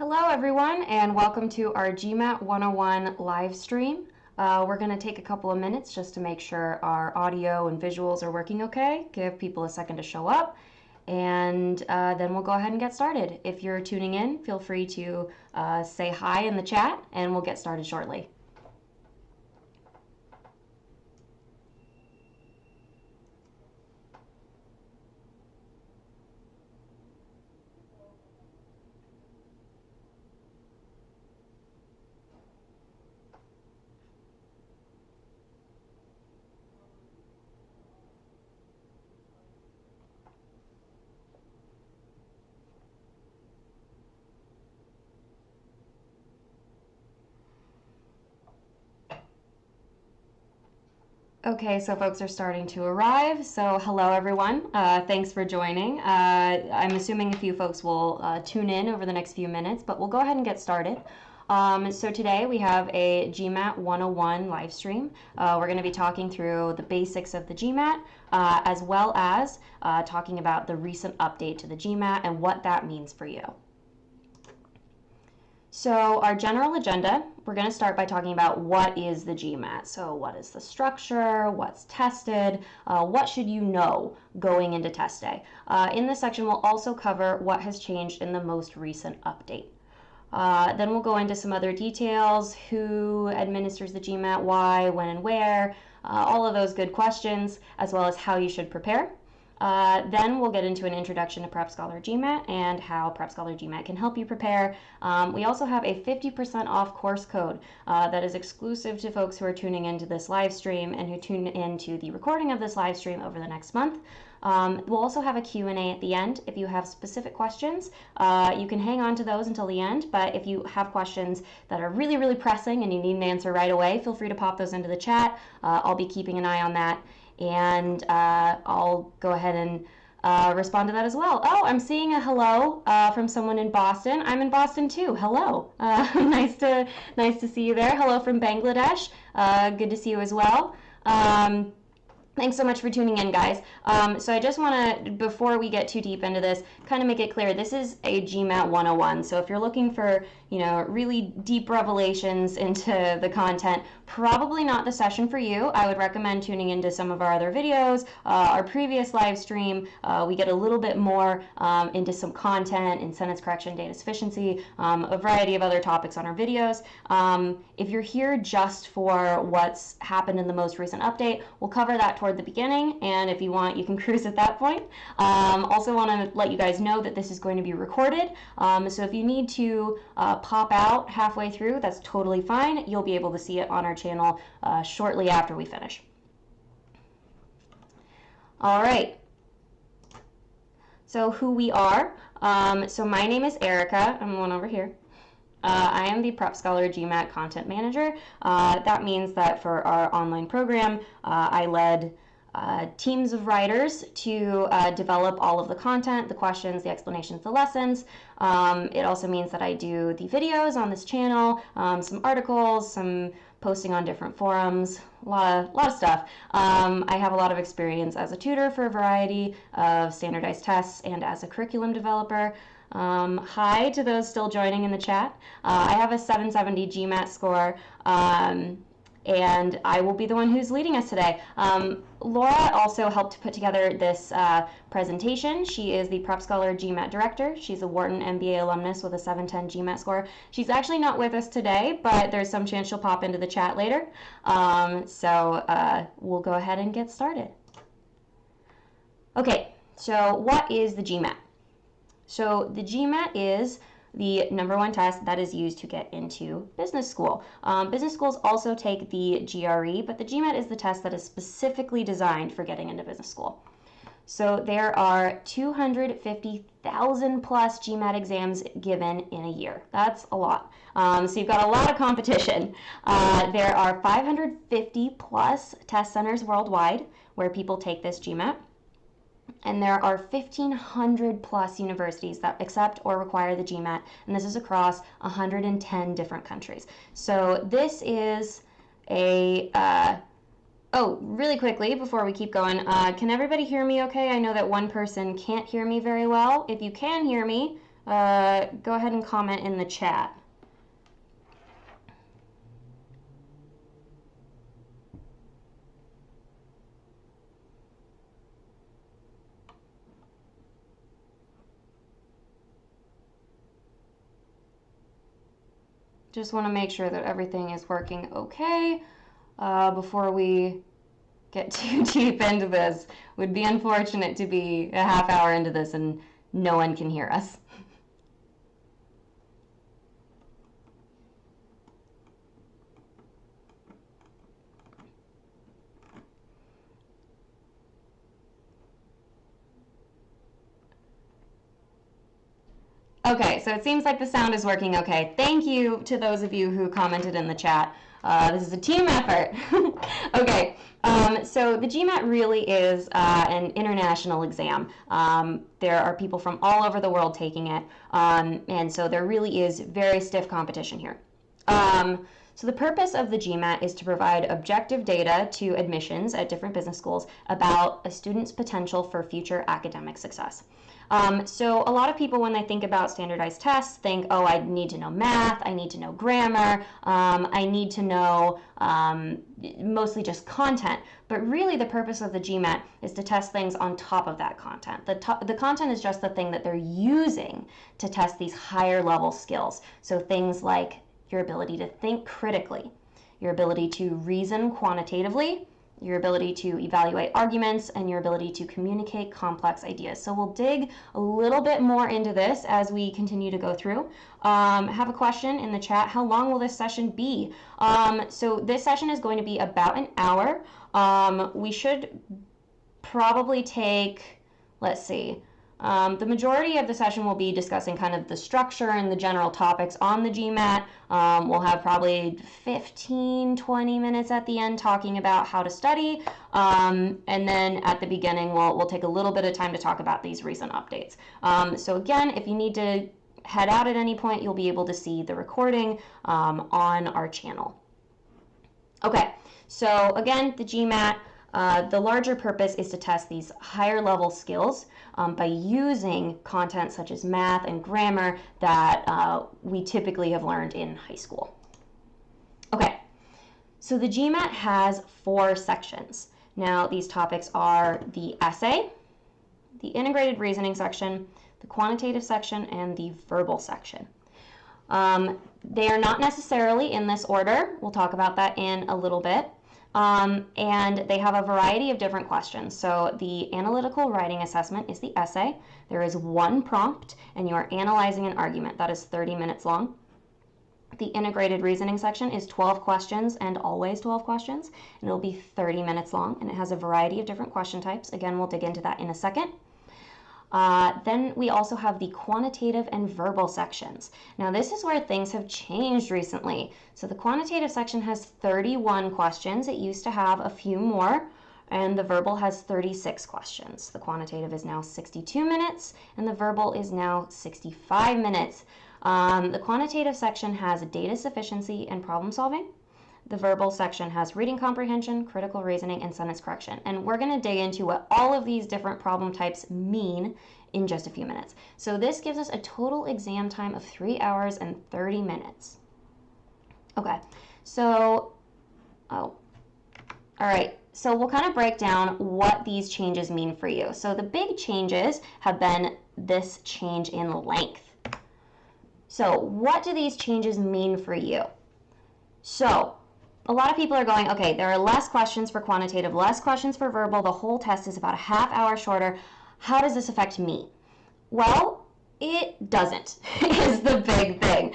Hello everyone and welcome to our GMAT 101 live stream. We're going to take a couple of minutes just to make sure our audio and visuals are working okay, give people a second to show up, and then we'll go ahead and get started. If you're tuning in, feel free to say hi in the chat and we'll get started shortly. Okay, so folks are starting to arrive. So hello everyone, thanks for joining. I'm assuming a few folks will tune in over the next few minutes, but we'll go ahead and get started. So today we have a GMAT 101 live stream. We're going to be talking through the basics of the GMAT, as well as talking about the recent update to the GMAT and what that means for you. So our general agenda, we're going to start by talking about what is the GMAT. So what is the structure, what's tested, what should you know going into test day. In this section, we'll also cover what has changed in the most recent update. Then we'll go into some other details, who administers the GMAT, why, when, and where, all of those good questions, as well as how you should prepare. Then we'll get into an introduction to PrepScholar GMAT and how PrepScholar GMAT can help you prepare. We also have a 50% off course code that is exclusive to folks who are tuning into this live stream and who tune into the recording of this live stream over the next month. We'll also have a Q&A at the end. If you have specific questions, you can hang on to those until the end, but if you have questions that are really, really pressing and you need an answer right away, feel free to pop those into the chat. I'll be keeping an eye on that. And I'll go ahead and respond to that as well. Oh, I'm seeing a hello from someone in Boston. I'm in Boston too. Hello. Nice to see you there. Hello from Bangladesh. Good to see you as well. Thanks so much for tuning in, guys. So I just want to, before we get too deep into this, kind of make it clear, this is a GMAT 101. So if you're looking for, really deep revelations into the content, probably not the session for you. I would recommend tuning into some of our other videos, our previous live stream. We get a little bit more into some content in sentence correction, data sufficiency, a variety of other topics on our videos. If you're here just for what's happened in the most recent update, we'll cover that toward the beginning, and if you want, you can cruise at that point. Also want to let you guys know that this is going to be recorded, so if you need to pop out halfway through, that's totally fine. You'll be able to see it on our channel shortly after we finish. All right. So who we are. So my name is Erika. I'm the one over here. I am the PrepScholar GMAT Content Manager. That means that for our online program, I led teams of writers to develop all of the content, the questions, the explanations, the lessons. It also means that I do the videos on this channel, some articles, some posting on different forums, a lot of stuff. I have a lot of experience as a tutor for a variety of standardized tests and as a curriculum developer. Hi to those still joining in the chat. I have a 770 GMAT score, and I will be the one who's leading us today. Laura also helped put together this presentation. She is the PrepScholar GMAT Director. She's a Wharton MBA alumnus with a 710 GMAT score. She's actually not with us today, but there's some chance she'll pop into the chat later. So we'll go ahead and get started. Okay, so what is the GMAT? So the GMAT is the #1 test that is used to get into business school. Business schools also take the GRE, but the GMAT is the test that is specifically designed for getting into business school. So there are 250,000 plus GMAT exams given in a year. That's a lot. So you've got a lot of competition. There are 550 plus test centers worldwide where people take this GMAT. And there are 1,500 plus universities that accept or require the GMAT, and this is across 110 different countries. So this is a, oh, really quickly before we keep going, can everybody hear me okay? I know that one person can't hear me very well. If you can hear me, go ahead and comment in the chat. Just want to make sure that everything is working okay before we get too deep into this. Would be unfortunate to be a half hour into this and no one can hear us. Okay, so it seems like the sound is working okay. Thank you to those of you who commented in the chat. This is a team effort. Okay, so the GMAT really is an international exam. There are people from all over the world taking it, and so there really is very stiff competition here. So the purpose of the GMAT is to provide objective data to admissions at different business schools about a student's potential for future academic success. So a lot of people, when they think about standardized tests, think, oh, I need to know math, I need to know grammar, I need to know mostly just content. But really the purpose of the GMAT is to test things on top of that content. The content is just the thing that they're using to test these higher level skills. So things like your ability to think critically, your ability to reason quantitatively, your ability to evaluate arguments, and your ability to communicate complex ideas. So we'll dig a little bit more into this as we continue to go through. Have a question in the chat. How long will this session be? So this session is going to be about an hour. We should probably take, let's see, the majority of the session will be discussing kind of the structure and the general topics on the GMAT. We'll have probably 15-20 minutes at the end talking about how to study, and then at the beginning we'll take a little bit of time to talk about these recent updates. So again, if you need to head out at any point, you'll be able to see the recording on our channel. Okay, so again, the GMAT, the larger purpose is to test these higher level skills by using content such as math and grammar that we typically have learned in high school. Okay, so the GMAT has 4 sections. Now these topics are the essay, the integrated reasoning section, the quantitative section, and the verbal section. They are not necessarily in this order. We'll talk about that in a little bit. And they have a variety of different questions. So the analytical writing assessment is the essay. There is 1 prompt, and you are analyzing an argument. That is 30 minutes long. The integrated reasoning section is 12 questions and always 12 questions, and it'll be 30 minutes long, and it has a variety of different question types. Again, we'll dig into that in a second. Then we also have the quantitative and verbal sections. Now this is where things have changed recently. So the quantitative section has 31 questions. It used to have a few more, and the verbal has 36 questions. The quantitative is now 62 minutes, and the verbal is now 65 minutes. The quantitative section has data sufficiency and problem solving. The verbal section has reading comprehension, critical reasoning, and sentence correction. And we're going to dig into what all of these different problem types mean in just a few minutes. So this gives us a total exam time of 3 hours and 30 minutes. Okay, so, all right. So we'll kind of break down what these changes mean for you. So the big changes have been this change in length. So what do these changes mean for you? So a lot of people are going, okay, there are less questions for quantitative, less questions for verbal. The whole test is about a half hour shorter. How does this affect me? Well, it doesn't, is the big thing.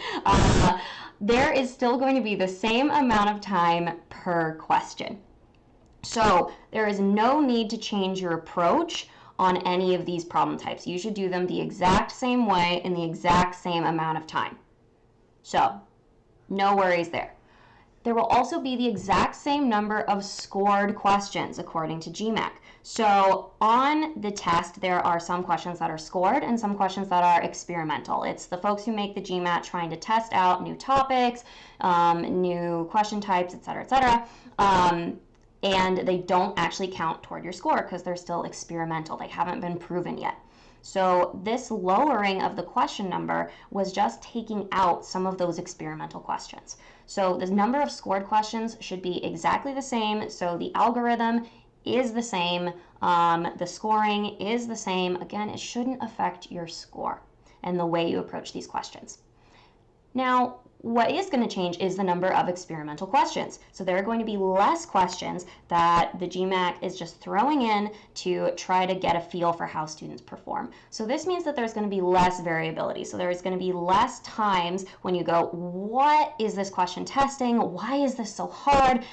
There is still going to be the same amount of time per question. So there is no need to change your approach on any of these problem types. You should do them the exact same way in the exact same amount of time. So no worries there. There will also be the exact same number of scored questions according to GMAT. So on the test, there are some questions that are scored and some questions that are experimental. It's the folks who make the GMAT trying to test out new topics, new question types, etc., etc. And they don't actually count toward your score because they're still experimental. They haven't been proven yet. So this lowering of the question number was just taking out some of those experimental questions. So the number of scored questions should be exactly the same. So the algorithm is the same. The scoring is the same. Again, it shouldn't affect your score and the way you approach these questions. Now, what is going to change is the number of experimental questions. So there are going to be less questions that the GMAT is just throwing in to try to get a feel for how students perform. So this means that there's going to be less variability. So there's going to be less times when you go, what is this question testing? Why is this so hard?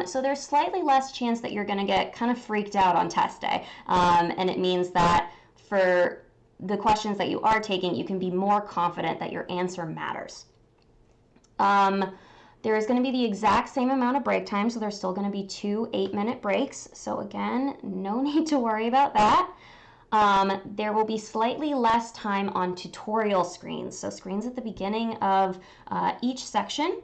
So there's slightly less chance that you're going to get kind of freaked out on test day. And it means that for the questions that you are taking, you can be more confident that your answer matters. There is going to be the exact same amount of break time, so there's still going to be 2 8-minute breaks. So again, no need to worry about that. There will be slightly less time on tutorial screens, so screens at the beginning of each section.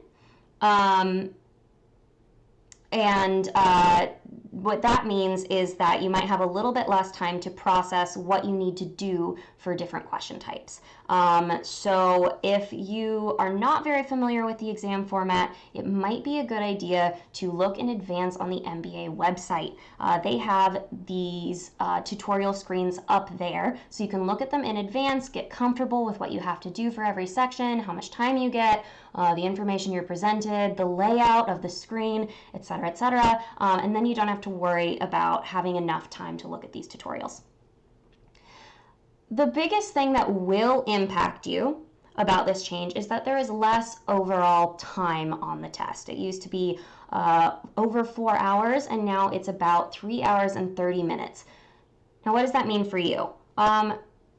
What that means is that you might have a little bit less time to process what you need to do for different question types. So if you are not very familiar with the exam format, it might be a good idea to look in advance on the MBA website. They have these tutorial screens up there, so you can look at them in advance, get comfortable with what you have to do for every section, how much time you get, the information you're presented, the layout of the screen, etc., etc., and then you don't have to worry about having enough time to look at these tutorials. The biggest thing that will impact you about this change is that there is less overall time on the test. It used to be over 4 hours, and now it's about 3 hours and 30 minutes. Now, what does that mean for you?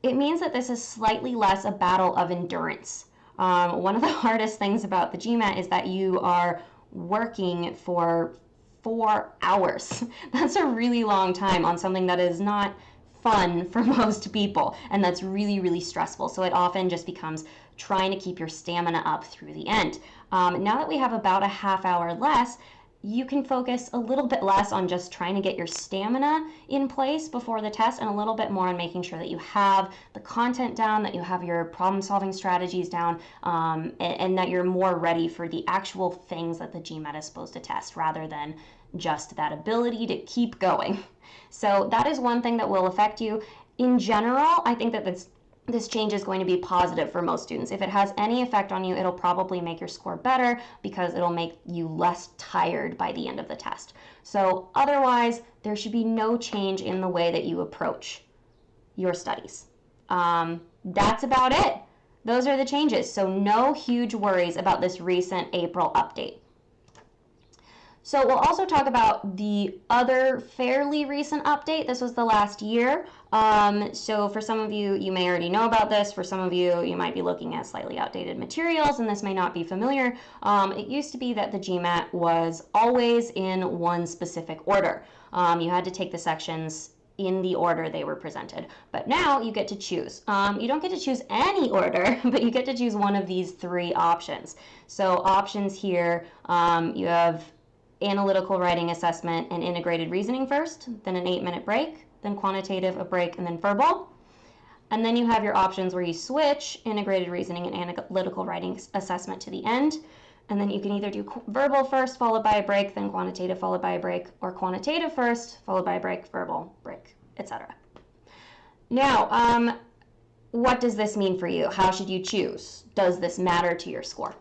It means that this is slightly less a battle of endurance. One of the hardest things about the GMAT is that you are working for 4 hours. That's a really long time on something that is not fun for most people, and that's really, really stressful. So it often just becomes trying to keep your stamina up through the end. Now that we have about a half hour less, you can focus a little bit less on just trying to get your stamina in place before the test and a little bit more on making sure that you have the content down, that you have your problem-solving strategies down, and that you're more ready for the actual things that the GMAT is supposed to test rather than just that ability to keep going. So that is one thing that will affect you. In general, I think that this change is going to be positive for most students. If it has any effect on you, it'll probably make your score better because it'll make you less tired by the end of the test. So otherwise, there should be no change in the way that you approach your studies. That's about it. Those are the changes. So no huge worries about this recent April update. So we'll also talk about the other fairly recent update. This was the last year. So for some of you, you may already know about this. For some of you, you might be looking at slightly outdated materials, and this may not be familiar. It used to be that the GMAT was always in one specific order. You had to take the sections in the order they were presented. But now you get to choose. You don't get to choose any order, but you get to choose one of these 3 options. So options here, you have analytical writing assessment and integrated reasoning first, then an 8-minute break, then quantitative, a break, and then verbal. And then you have your options where you switch integrated reasoning and analytical writing assessment to the end. And then you can either do verbal first, followed by a break, then quantitative, followed by a break, or quantitative first, followed by a break, verbal, break, etc. Now, what does this mean for you? How should you choose? Does this matter to your score?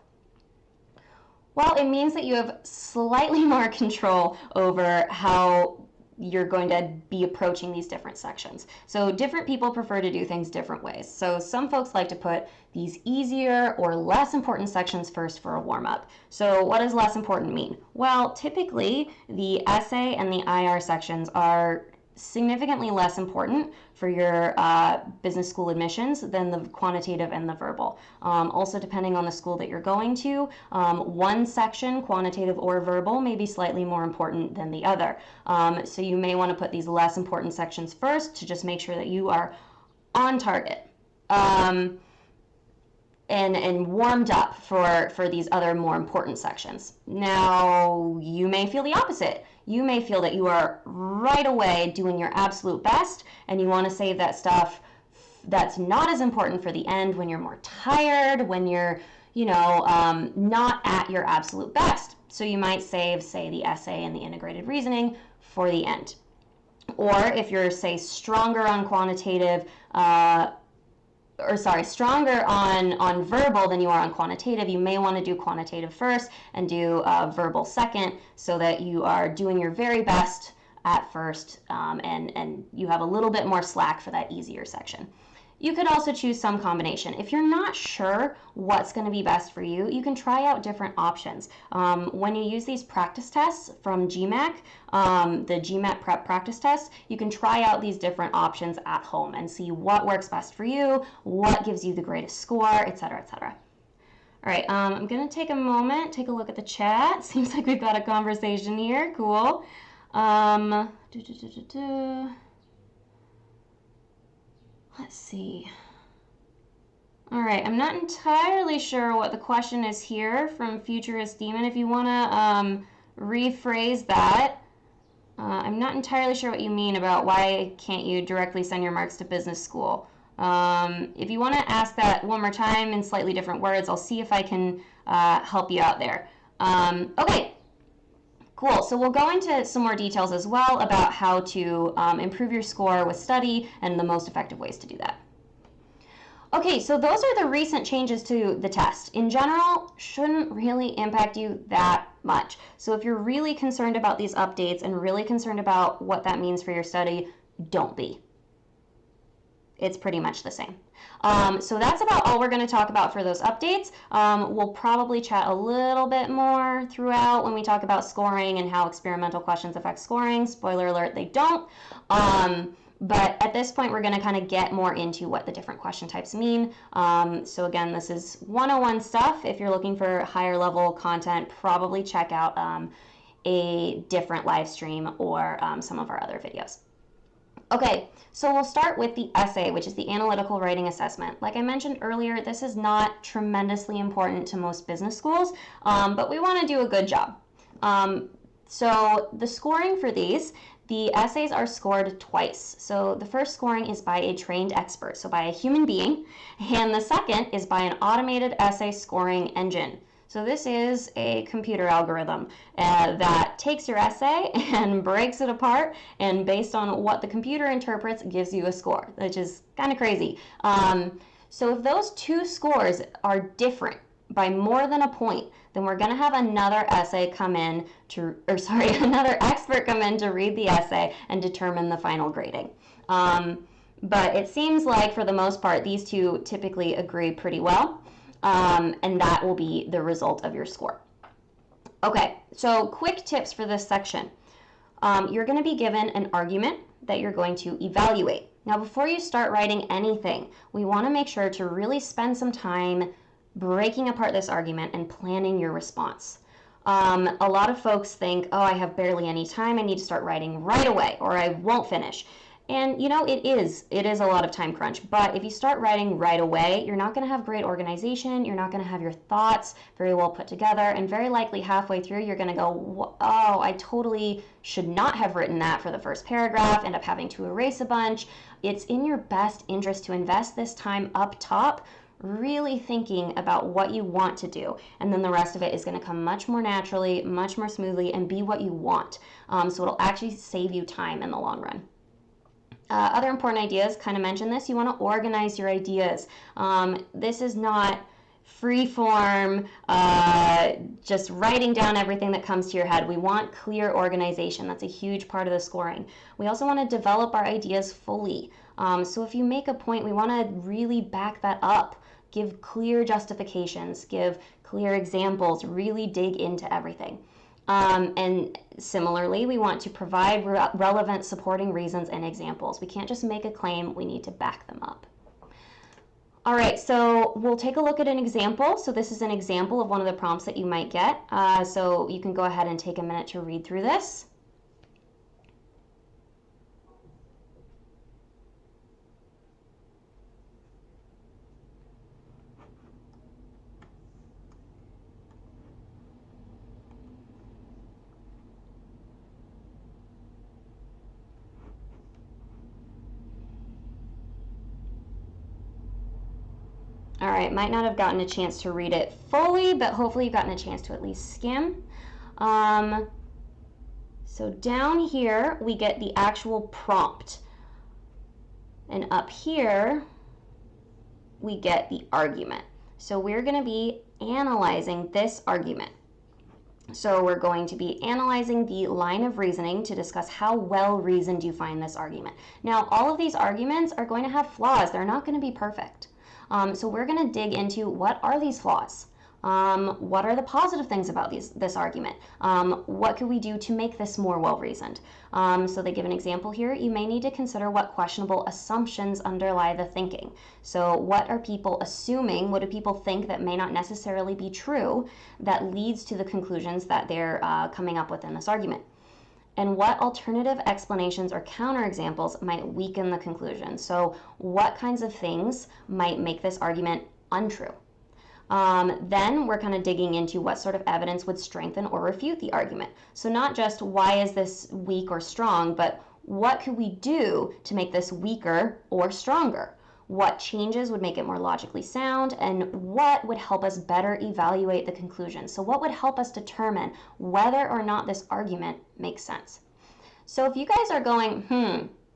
Well, it means that you have slightly more control over how you're going to be approaching these different sections. So different people prefer to do things different ways. So some folks like to put these easier or less important sections first for a warm-up. So what does less important mean? Well, typically the essay and the IR sections are significantly less important for your business school admissions than the quantitative and the verbal. Also, depending on the school that you're going to, one section, quantitative or verbal, may be slightly more important than the other. So you may want to put these less important sections first to just make sure that you are on target and warmed up for these other more important sections. Now, you may feel the opposite. You may feel that you are right away doing your absolute best and you want to save that stuff that's not as important for the end, when you're more tired, when you're, not at your absolute best. So you might save, say, the essay and the integrated reasoning for the end. Or if you're, say, stronger on stronger on verbal than you are on quantitative, you may want to do quantitative first and do verbal second, so that you are doing your very best at first, and you have a little bit more slack for that easier section. You could also choose some combination. If you're not sure what's going to be best for you, you can try out different options. When you use these practice tests from GMAT, the GMAT Prep practice test, you can try out these different options at home and see what works best for you, what gives you the greatest score, etc., etc. All right, I'm going to take a moment, take a look at the chat. Seems like we've got a conversation here. Cool. Let's see. All right, I'm not entirely sure what the question is here from Futurist Demon. If you want to rephrase that, I'm not entirely sure what you mean about why can't you directly send your marks to business school. If you want to ask that one more time in slightly different words, I'll see if I can help you out there. Okay. Cool, so we'll go into some more details as well about how to improve your score with study and the most effective ways to do that. Okay, so those are the recent changes to the test. In general, shouldn't really impact you that much. So if you're really concerned about these updates and really concerned about what that means for your study, don't be. It's pretty much the same. So that's about all we're going to talk about for those updates. We'll probably chat a little bit more throughout when we talk about scoring and how experimental questions affect scoring. Spoiler alert, they don't. But at this point, we're going to kind of get more into what the different question types mean. So again, this is 101 stuff. If you're looking for higher level content, probably check out a different live stream or some of our other videos. Okay, so we'll start with the essay, which is the analytical writing assessment. Like I mentioned earlier, this is not tremendously important to most business schools, but we want to do a good job. So the scoring for these, the essays are scored twice. So the first scoring is by a trained expert, so by a human being, and the second is by an automated essay scoring engine. So this is a computer algorithm that takes your essay and breaks it apart, and based on what the computer interprets, gives you a score, which is kind of crazy. So if those two scores are different by more than a point, then we're going to have another essay come in to, another expert come in to read the essay and determine the final grading. But it seems like for the most part, these two typically agree pretty well. And that will be the result of your score. Okay, so quick tips for this section. You're going to be given an argument that you're going to evaluate. Now, before you start writing anything, we want to make sure to really spend some time breaking apart this argument and planning your response. A lot of folks think, oh, I have barely any time, I need to start writing right away, or I won't finish. And it is a lot of time crunch, but if you start writing right away, you're not going to have great organization, you're not going to have your thoughts very well put together, and very likely halfway through you're going to go, oh, I totally should not have written that for the first paragraph, end up having to erase a bunch. It's in your best interest to invest this time up top, really thinking about what you want to do, and then the rest of it is going to come much more naturally, much more smoothly, and be what you want. So it'll actually save you time in the long run. Other important ideas, kind of mentioned this, you want to organize your ideas. This is not free form, just writing down everything that comes to your head. We want clear organization. That's a huge part of the scoring. We also want to develop our ideas fully. So if you make a point, we want to really back that up. Give clear justifications, give clear examples, really dig into everything. And similarly, we want to provide relevant supporting reasons and examples. We can't just make a claim, we need to back them up. All right, so we'll take a look at an example. So this is an example of one of the prompts that you might get. So you can go ahead and take a minute to read through this. All right, might not have gotten a chance to read it fully, but hopefully you've gotten a chance to at least skim. So down here, we get the actual prompt. And up here, we get the argument. So we're going to be analyzing this argument. So we're going to be analyzing the line of reasoning to discuss how well reasoned you find this argument. Now, all of these arguments are going to have flaws. They're not going to be perfect. So we're going to dig into what are these flaws? What are the positive things about this argument? What could we do to make this more well-reasoned? So they give an example here. You may need to consider what questionable assumptions underlie the thinking. So what are people assuming? What do people think that may not necessarily be true that leads to the conclusions that they're coming up with in this argument? And what alternative explanations or counterexamples might weaken the conclusion? So what kinds of things might make this argument untrue? Then we're kind of digging into what sort of evidence would strengthen or refute the argument. So not just why is this weak or strong, but what could we do to make this weaker or stronger? What changes would make it more logically sound, and what would help us better evaluate the conclusion? So what would help us determine whether or not this argument makes sense? So if you guys are going,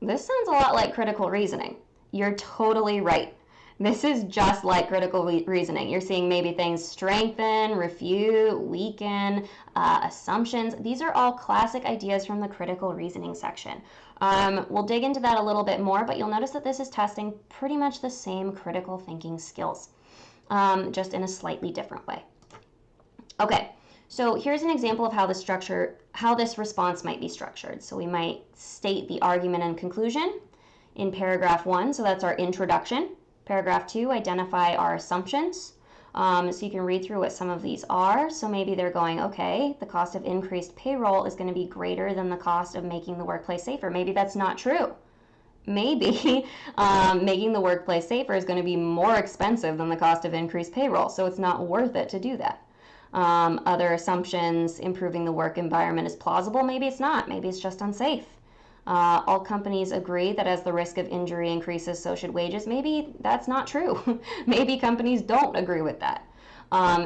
this sounds a lot like critical reasoning, you're totally right. This is just like critical reasoning. You're seeing maybe things strengthen, refute, weaken, assumptions. These are all classic ideas from the critical reasoning section. We'll dig into that a little bit more, but you'll notice that this is testing pretty much the same critical thinking skills, just in a slightly different way. Okay, so here's an example of how this response might be structured. So we might state the argument and conclusion in paragraph 1, so that's our introduction. Paragraph 2, identify our assumptions. So you can read through what some of these are. So maybe they're going, okay, the cost of increased payroll is going to be greater than the cost of making the workplace safer. Maybe that's not true. Maybe making the workplace safer is going to be more expensive than the cost of increased payroll, so it's not worth it to do that. Other assumptions, improving the work environment is plausible. Maybe it's not. Maybe it's just unsafe. All companies agree that as the risk of injury increases, so should wages. Maybe that's not true. Maybe companies don't agree with that.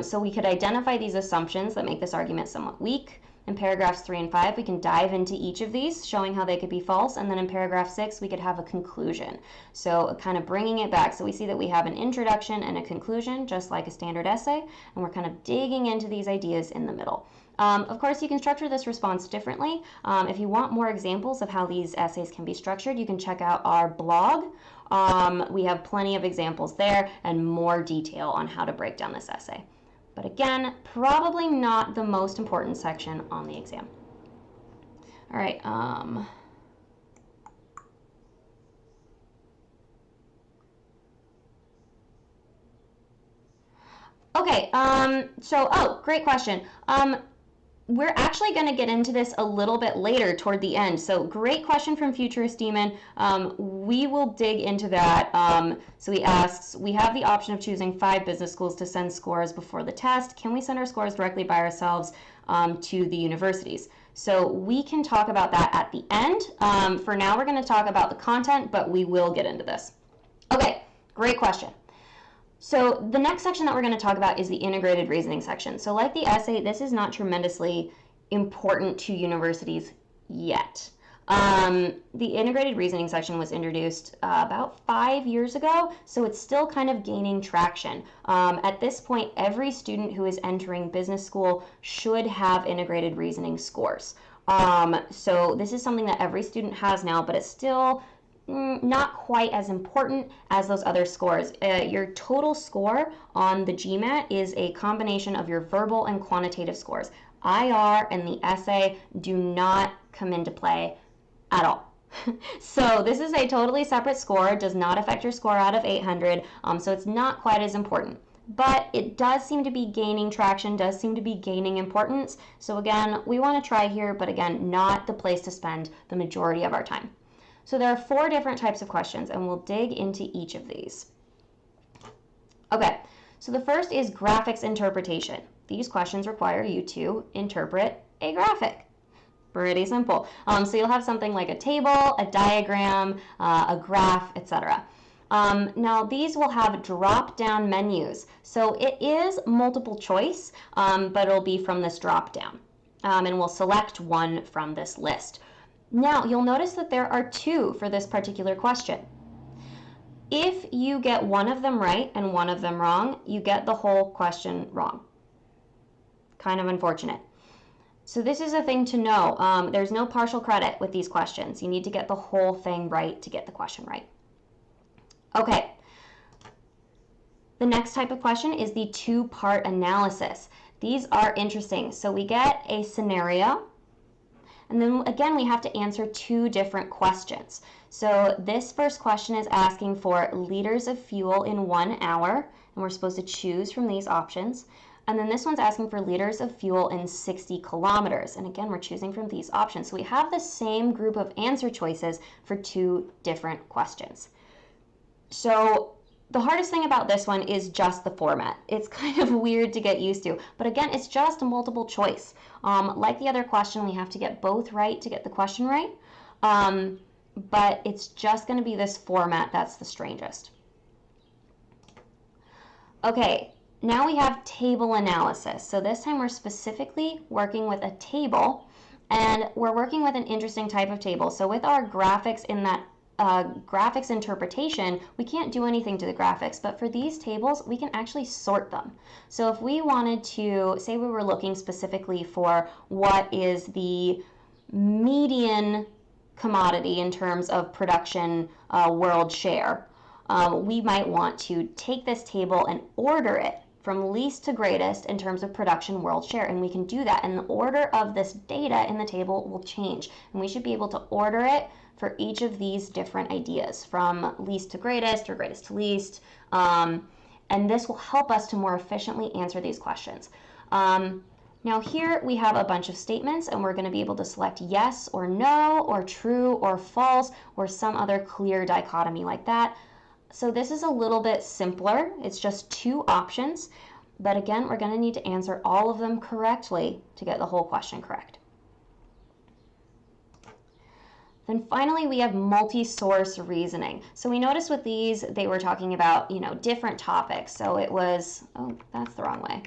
So we could identify these assumptions that make this argument somewhat weak. In paragraphs 3 and 5, we can dive into each of these, showing how they could be false. And then in paragraph 6, we could have a conclusion. So kind of bringing it back. So we see that we have an introduction and a conclusion, just like a standard essay. And we're kind of digging into these ideas in the middle. Of course, you can structure this response differently. If you want more examples of how these essays can be structured, you can check out our blog. We have plenty of examples there and more detail on how to break down this essay. But again, probably not the most important section on the exam. All right. Okay, great question. We're actually going to get into this a little bit later toward the end. So great question from Futurist Demon. We will dig into that. So he asks, we have the option of choosing 5 business schools to send scores before the test. Can we send our scores directly by ourselves to the universities? So we can talk about that at the end. For now, we're going to talk about the content, but we will get into this. Okay, great question. So the next section that we're going to talk about is the integrated reasoning section. So like the essay, this is not tremendously important to universities yet. The integrated reasoning section was introduced about 5 years ago, so it's still kind of gaining traction. At this point, every student who is entering business school should have integrated reasoning scores. So this is something that every student has now, but it's still not quite as important as those other scores. Your total score on the GMAT is a combination of your verbal and quantitative scores. IR and the essay do not come into play at all. So this is a totally separate score, does not affect your score out of 800, so it's not quite as important. But it does seem to be gaining traction, does seem to be gaining importance. So again, we want to try here, but again, not the place to spend the majority of our time. So there are 4 different types of questions, and we'll dig into each of these. Okay, so the first is graphics interpretation. These questions require you to interpret a graphic. Pretty simple. So you'll have something like a table, a diagram, a graph, etc. Now these will have drop-down menus. So it is multiple choice, but it'll be from this drop-down. And we'll select one from this list. Now you'll notice that there are two for this particular question. If you get one of them right and one of them wrong, you get the whole question wrong. Kind of unfortunate. So this is a thing to know. There's no partial credit with these questions. You need to get the whole thing right to get the question right. Okay. The next type of question is the two-part analysis. These are interesting. So we get a scenario, and then again, we have to answer two different questions. So this first question is asking for liters of fuel in 1 hour, and we're supposed to choose from these options. And then this one's asking for liters of fuel in 60 kilometers. And again, we're choosing from these options. So we have the same group of answer choices for two different questions. So the hardest thing about this one is just the format. It's kind of weird to get used to, but again, it's just a multiple choice. Like the other question, we have to get both right to get the question right, but it's just going to be this format that's the strangest. Okay, now we have table analysis. So this time we're specifically working with a table, and we're working with an interesting type of table. So with our graphics in that graphics interpretation, we can't do anything to the graphics, but for these tables, we can actually sort them. So if we wanted to, say we were looking specifically for what is the median commodity in terms of production world share, we might want to take this table and order it from least to greatest in terms of production world share, and we can do that, and the order of this data in the table will change, and we should be able to order it for each of these different ideas from least to greatest or greatest to least, and this will help us to more efficiently answer these questions. Now here we have a bunch of statements, and we're going to be able to select yes or no or true or false or some other clear dichotomy like that. So this is a little bit simpler. It's just two options, but again, we're going to need to answer all of them correctly to get the whole question correct. Then finally, we have multi-source reasoning. So we noticed with these, they were talking about, different topics. So it was, oh, that's the wrong way.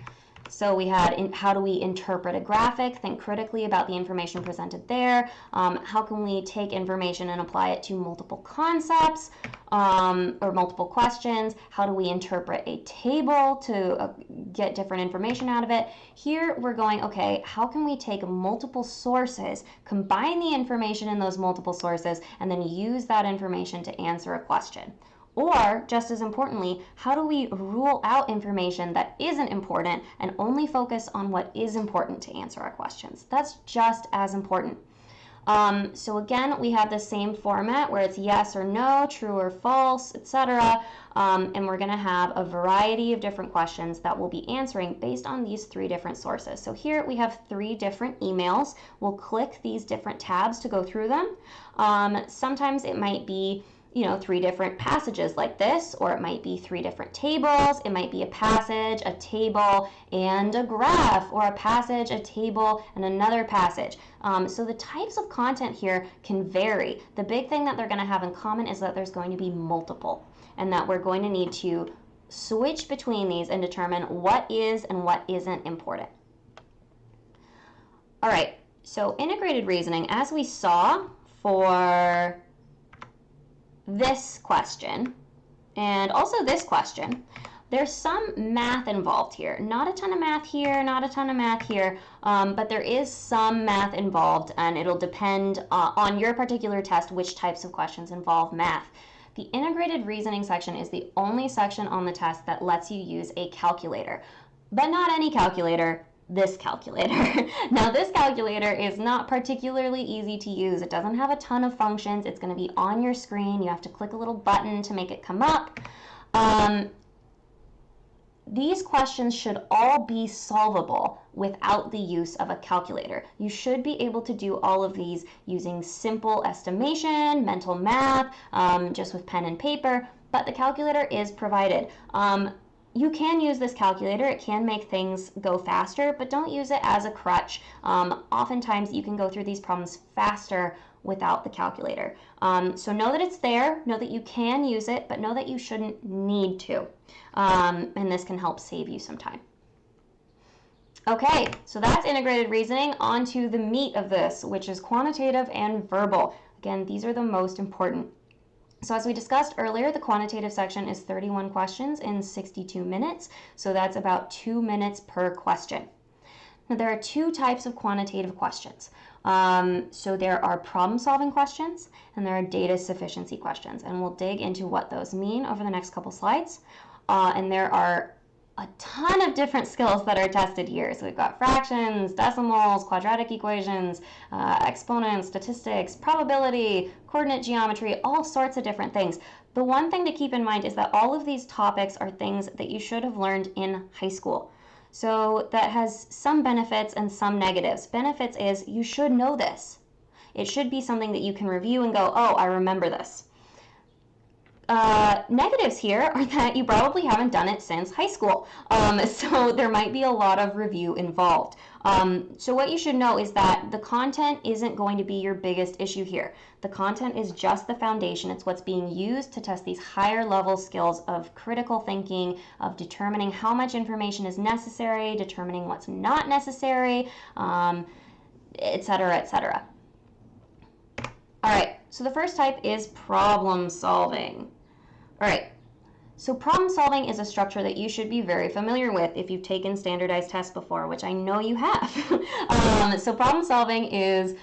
So we had how do we interpret a graphic, think critically about the information presented there. How can we take information and apply it to multiple concepts or multiple questions? How do we interpret a table to get different information out of it? Here we're going, okay, how can we take multiple sources, combine the information in those multiple sources, and then use that information to answer a question? Or, just as importantly, how do we rule out information that isn't important and only focus on what is important to answer our questions? That's just as important. So again, we have the same format where it's yes or no, true or false, etc. And we're going to have a variety of different questions that we'll be answering based on these three different sources. So here we have three different emails. We'll click these different tabs to go through them. Sometimes it might be three different passages like this, or it might be three different tables. It might be a passage, a table, and a graph, or a passage, a table, and another passage. So the types of content here can vary. The big thing that they're going to have in common is that there's going to be multiple, and that we're going to need to switch between these and determine what is and what isn't important. All right, so integrated reasoning, as we saw for this question, and also this question, there's some math involved here. Not a ton of math here, not a ton of math here, but there is some math involved, and it'll depend on your particular test which types of questions involve math. The integrated reasoning section is the only section on the test that lets you use a calculator, but not any calculator. This calculator. Now this calculator is not particularly easy to use. It doesn't have a ton of functions. It's going to be on your screen. You have to click a little button to make it come up. These questions should all be solvable without the use of a calculator. You should be able to do all of these using simple estimation, mental math, just with pen and paper, but the calculator is provided. You can use this calculator. It can make things go faster, but don't use it as a crutch. Oftentimes you can go through these problems faster without the calculator. So know that it's there, know that you can use it, but know that you shouldn't need to. And this can help save you some time. Okay, so that's integrated reasoning. On to the meat of this, which is quantitative and verbal. Again, these are the most important. So as we discussed earlier, the quantitative section is 31 questions in 62 minutes. So that's about 2 minutes per question. Now, there are two types of quantitative questions. So there are problem-solving questions and there are data sufficiency questions. And we'll dig into what those mean over the next couple slides. And there are a ton of different skills that are tested here. So we've got fractions, decimals, quadratic equations, exponents, statistics, probability, coordinate geometry, all sorts of different things. The one thing to keep in mind is that all of these topics are things that you should have learned in high school. So that has some benefits and some negatives. Benefits is you should know this. It should be something that you can review and go, oh, I remember this. Negatives here are that you probably haven't done it since high school, so there might be a lot of review involved. So what you should know is that the content isn't going to be your biggest issue here. The content is just the foundation. It's what's being used to test these higher level skills of critical thinking, of determining how much information is necessary, determining what's not necessary, etc., etc. All right, so the first type is problem solving. All right, so problem solving is a structure that you should be very familiar with if you've taken standardized tests before, which I know you have. So problem solving is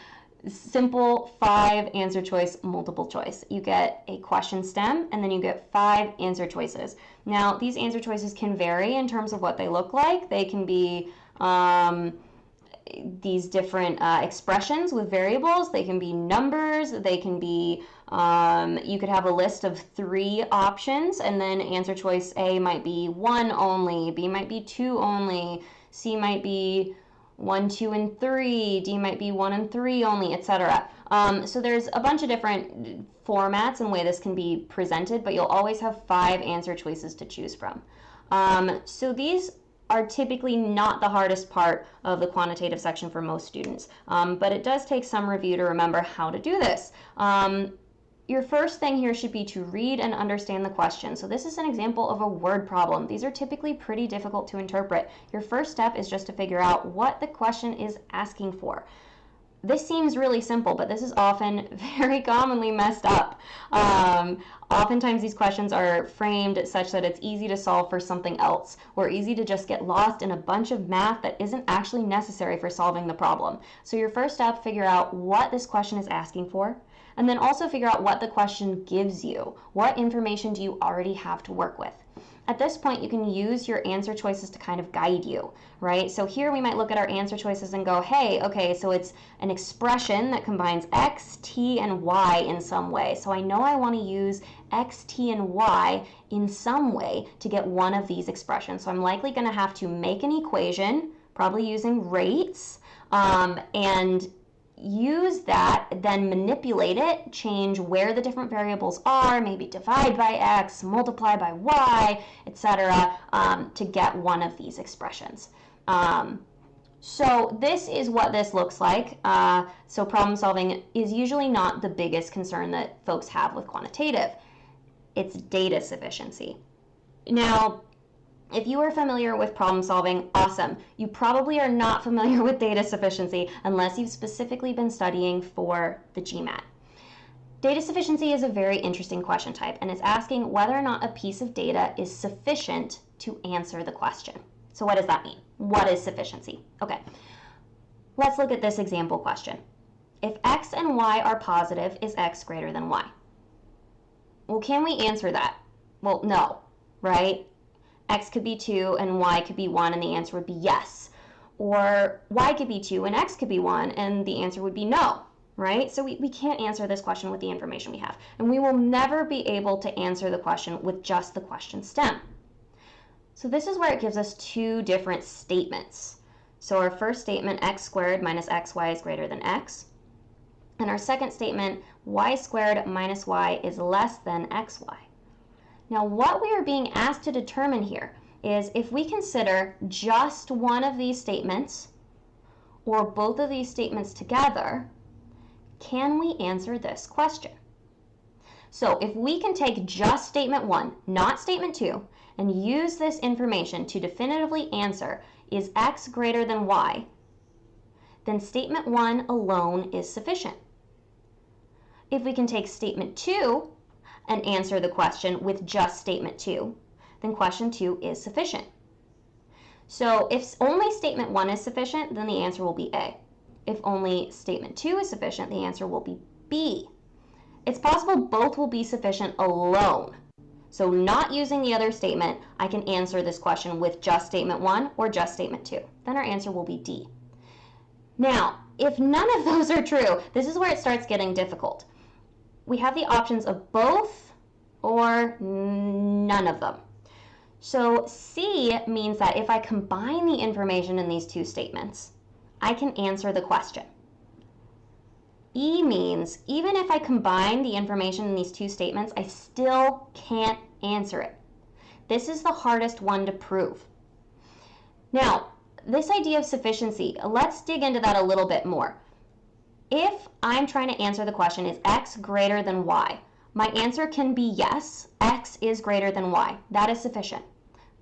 simple 5 answer choice, multiple choice. You get a question stem and then you get 5 answer choices. Now, these answer choices can vary in terms of what they look like. They can be these different expressions with variables. They can be numbers. They can be, you could have a list of 3 options, and then answer choice A might be 1 only, B might be 2 only, C might be 1, 2, and 3, D might be 1 and 3 only, etc. So there's a bunch of different formats and way this can be presented, but you'll always have 5 answer choices to choose from. So these are typically not the hardest part of the quantitative section for most students, but it does take some review to remember how to do this. Your first thing here should be to read and understand the question. So this is an example of a word problem. These are typically pretty difficult to interpret. Your first step is just to figure out what the question is asking for. This seems really simple, but this is often very commonly messed up. Oftentimes these questions are framed such that it's easy to solve for something else, or easy to just get lost in a bunch of math that isn't actually necessary for solving the problem. So your first step, figure out what this question is asking for, and then also figure out what the question gives you. What information do you already have to work with? At this point, you can use your answer choices to kind of guide you, right? So here we might look at our answer choices and go, hey, okay, so it's an expression that combines x, t, and y in some way. So I know I want to use x, t, and y in some way to get one of these expressions. So I'm likely going to have to make an equation, probably using rates, and use that, then manipulate it, change where the different variables are, maybe divide by x, multiply by y, etc., to get one of these expressions. So this is what this looks like. So problem solving is usually not the biggest concern that folks have with quantitative. It's data sufficiency. Now, if you are familiar with problem solving, awesome. You probably are not familiar with data sufficiency unless you've specifically been studying for the GMAT. Data sufficiency is a very interesting question type, and it's asking whether or not a piece of data is sufficient to answer the question. So what does that mean? What is sufficiency? Okay, let's look at this example question. If x and y are positive, is x greater than y? Well, can we answer that? Well, no, right? X could be 2 and y could be 1, and the answer would be yes. Or y could be 2 and x could be 1, and the answer would be no, right? So we can't answer this question with the information we have. And we will never be able to answer the question with just the question stem. So this is where it gives us 2 different statements. So our first statement, x squared minus xy is greater than x. And our second statement, y squared minus y is less than xy. Now, what we are being asked to determine here is if we consider just one of these statements or both of these statements together, can we answer this question? So if we can take just statement 1, not statement 2, and use this information to definitively answer, is x greater than y, then statement 1 alone is sufficient. If we can take statement 2 and answer the question with just statement 2, then question 2 is sufficient. So if only statement 1 is sufficient, then the answer will be A. If only statement 2 is sufficient, the answer will be B. It's possible both will be sufficient alone. So not using the other statement, I can answer this question with just statement 1 or just statement 2. Then our answer will be D. Now, if none of those are true, this is where it starts getting difficult. We have the options of both or none of them. So C means that if I combine the information in these two statements, I can answer the question. E means even if I combine the information in these two statements, I still can't answer it. This is the hardest one to prove. Now, this idea of sufficiency, let's dig into that a little bit more. If I'm trying to answer the question, is x greater than y? My answer can be yes, x is greater than y. That is sufficient.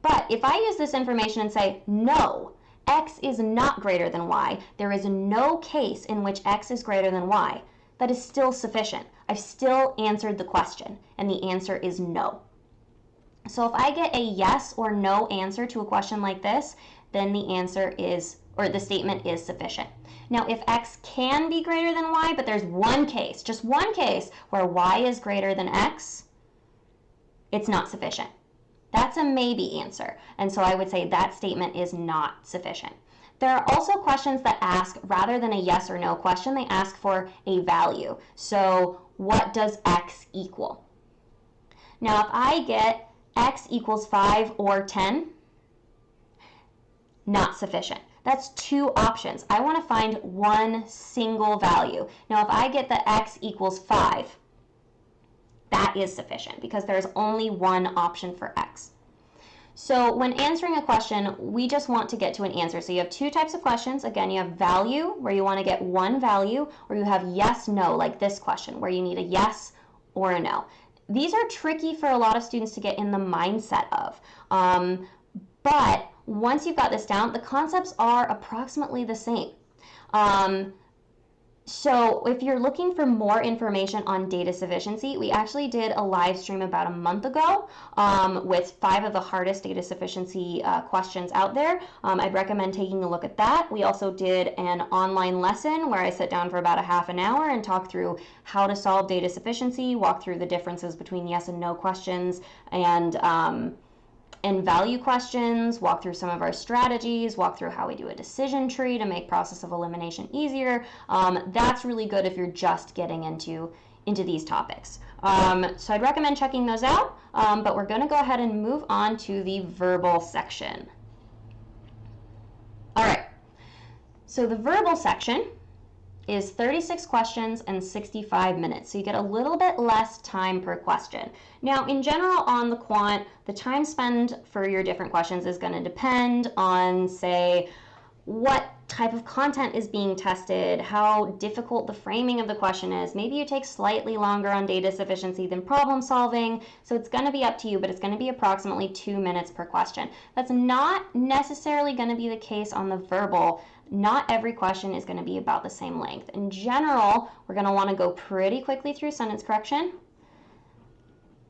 But if I use this information and say, no, x is not greater than y, there is no case in which x is greater than y, that is still sufficient. I've still answered the question, and the answer is no. So if I get a yes or no answer to a question like this, then the answer is, or the statement is sufficient. Now, if x can be greater than y, but there's one case, just one case, where y is greater than x, it's not sufficient. That's a maybe answer, and so I would say that statement is not sufficient. There are also questions that ask, rather than a yes or no question, they ask for a value. So what does x equal? Now, if I get x equals 5 or 10, not sufficient. That's two options. I want to find one single value. Now, if I get that x equals 5, that is sufficient because there's only one option for x. So when answering a question, we just want to get to an answer. So you have two types of questions. Again, you have value, where you want to get one value, or you have yes, no, like this question, where you need a yes or a no. These are tricky for a lot of students to get in the mindset of. But once you've got this down, the concepts are approximately the same. So if you're looking for more information on data sufficiency, we actually did a live stream about a month ago with 5 of the hardest data sufficiency questions out there. I'd recommend taking a look at that. We also did an online lesson where I sat down for about a half an hour and talked through how to solve data sufficiency, walk through the differences between yes and no questions, and value questions, walk through some of our strategies, walk through how we do a decision tree to make process of elimination easier. That's really good if you're just getting into these topics. So I'd recommend checking those out, but we're going to go ahead and move on to the verbal section. All right, so the verbal section is 36 questions and 65 minutes. So you get a little bit less time per question. Now, in general on the quant, the time spent for your different questions is going to depend on, say, what type of content is being tested, how difficult the framing of the question is. Maybe you take slightly longer on data sufficiency than problem solving. So it's going to be up to you, but it's going to be approximately 2 minutes per question. That's not necessarily going to be the case on the verbal. Not every question is going to be about the same length. In general, we're going to want to go pretty quickly through sentence correction.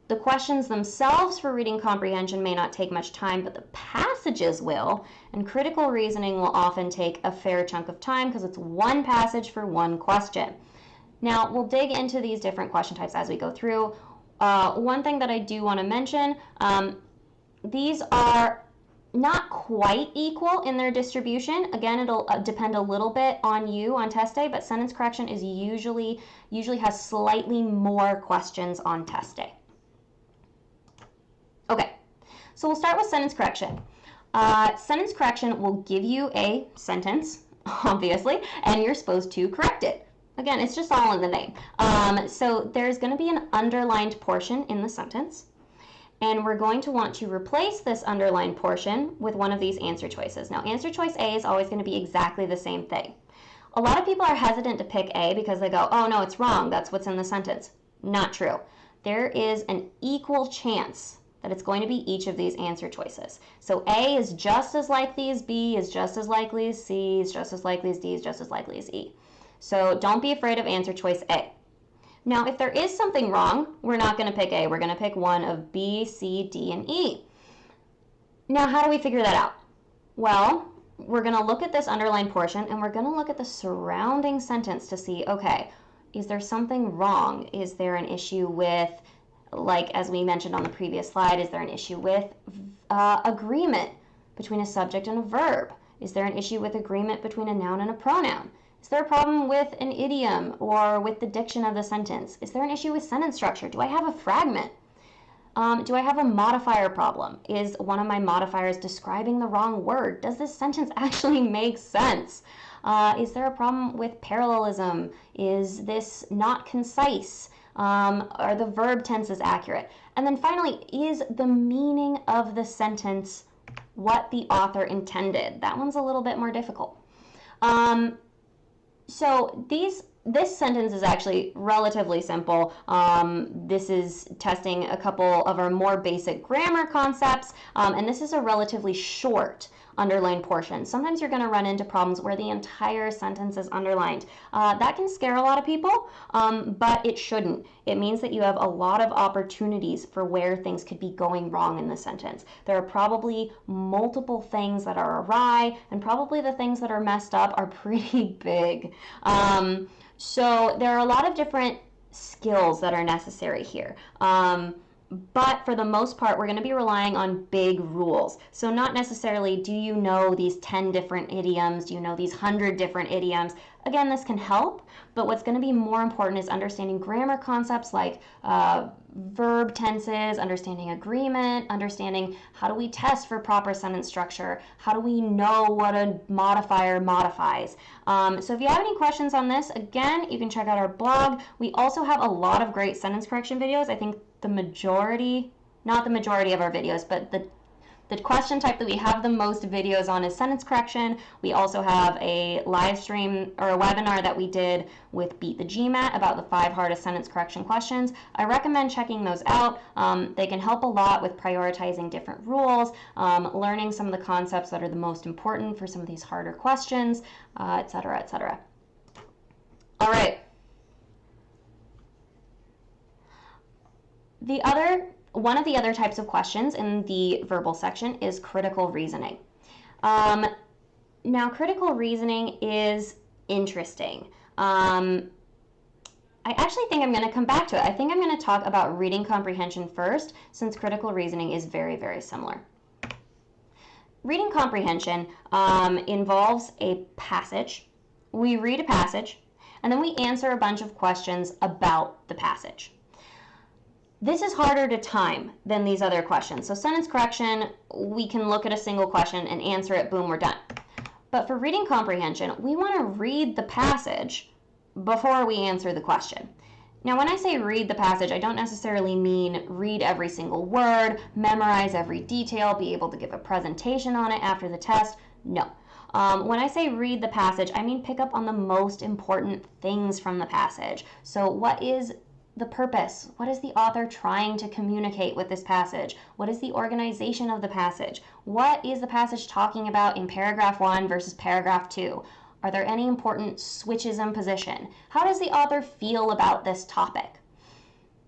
The questions themselves for reading comprehension may not take much time, but the passages will, and critical reasoning will often take a fair chunk of time because it's one passage for one question. Now, we'll dig into these different question types as we go through. One thing that I do want to mention, these are not quite equal in their distribution. Again, it'll depend a little bit on you on test day, but sentence correction is usually has slightly more questions on test day. Okay, so we'll start with sentence correction. Sentence correction will give you a sentence, obviously, and you're supposed to correct it. Again, it's just all in the name. So there's going to be an underlined portion in the sentence. And we're going to want to replace this underlined portion with one of these answer choices. Now, answer choice A is always going to be exactly the same thing. A lot of people are hesitant to pick A because they go, oh no, it's wrong, that's what's in the sentence. Not true. There is an equal chance that it's going to be each of these answer choices. So A is just as likely as B, is just as likely as C, is just as likely as D, is just as likely as E. So don't be afraid of answer choice A. Now, if there is something wrong, we're not going to pick A. We're going to pick one of B, C, D, and E. Now, how do we figure that out? Well, we're going to look at this underlined portion, and we're going to look at the surrounding sentence to see, okay, is there something wrong? Is there an issue with, like as we mentioned on the previous slide, is there an issue with agreement between a subject and a verb? Is there an issue with agreement between a noun and a pronoun? Is there a problem with an idiom or with the diction of the sentence? Is there an issue with sentence structure? Do I have a fragment? Do I have a modifier problem? Is one of my modifiers describing the wrong word? Does this sentence actually make sense? Is there a problem with parallelism? Is this not concise? Are the verb tenses accurate? And then finally, is the meaning of the sentence what the author intended? That one's a little bit more difficult. So this sentence is actually relatively simple. This is testing a couple of our more basic grammar concepts, and this is a relatively short underlined portion. Sometimes you're going to run into problems where the entire sentence is underlined. That can scare a lot of people, but it shouldn't. It means that you have a lot of opportunities for where things could be going wrong in the sentence. There are probably multiple things that are awry, and probably the things that are messed up are pretty big. So there are a lot of different skills that are necessary here. But for the most part, we're going to be relying on big rules. So not necessarily do you know these 10 different idioms, do you know these 100 different idioms. Again, this can help, but what's going to be more important is understanding grammar concepts like verb tenses, understanding agreement, understanding how do we test for proper sentence structure, how do we know what a modifier modifies. So if you have any questions on this, again, you can check out our blog. We also have a lot of great sentence correction videos. I think the majority, not the majority of our videos, but the question type that we have the most videos on is sentence correction. We also have a live stream or a webinar that we did with Beat the GMAT about the 5 hardest sentence correction questions. I recommend checking those out. They can help a lot with prioritizing different rules, learning some of the concepts that are the most important for some of these harder questions, etc., etc. All right. One of the other types of questions in the verbal section is critical reasoning. Now, critical reasoning is interesting. I actually think I'm going to come back to it. I think I'm going to talk about reading comprehension first, since critical reasoning is very, very similar. Reading comprehension involves a passage. We read a passage, and then we answer a bunch of questions about the passage. This is harder to time than these other questions. So sentence correction, we can look at a single question and answer it, boom, we're done. But for reading comprehension, we want to read the passage before we answer the question. Now, when I say read the passage, I don't necessarily mean read every single word, memorize every detail, be able to give a presentation on it after the test. No. When I say read the passage, I mean pick up on the most important things from the passage. So what is the purpose? What is the author trying to communicate with this passage? What is the organization of the passage? What is the passage talking about in paragraph 1 versus paragraph 2? Are there any important switches in position? How does the author feel about this topic?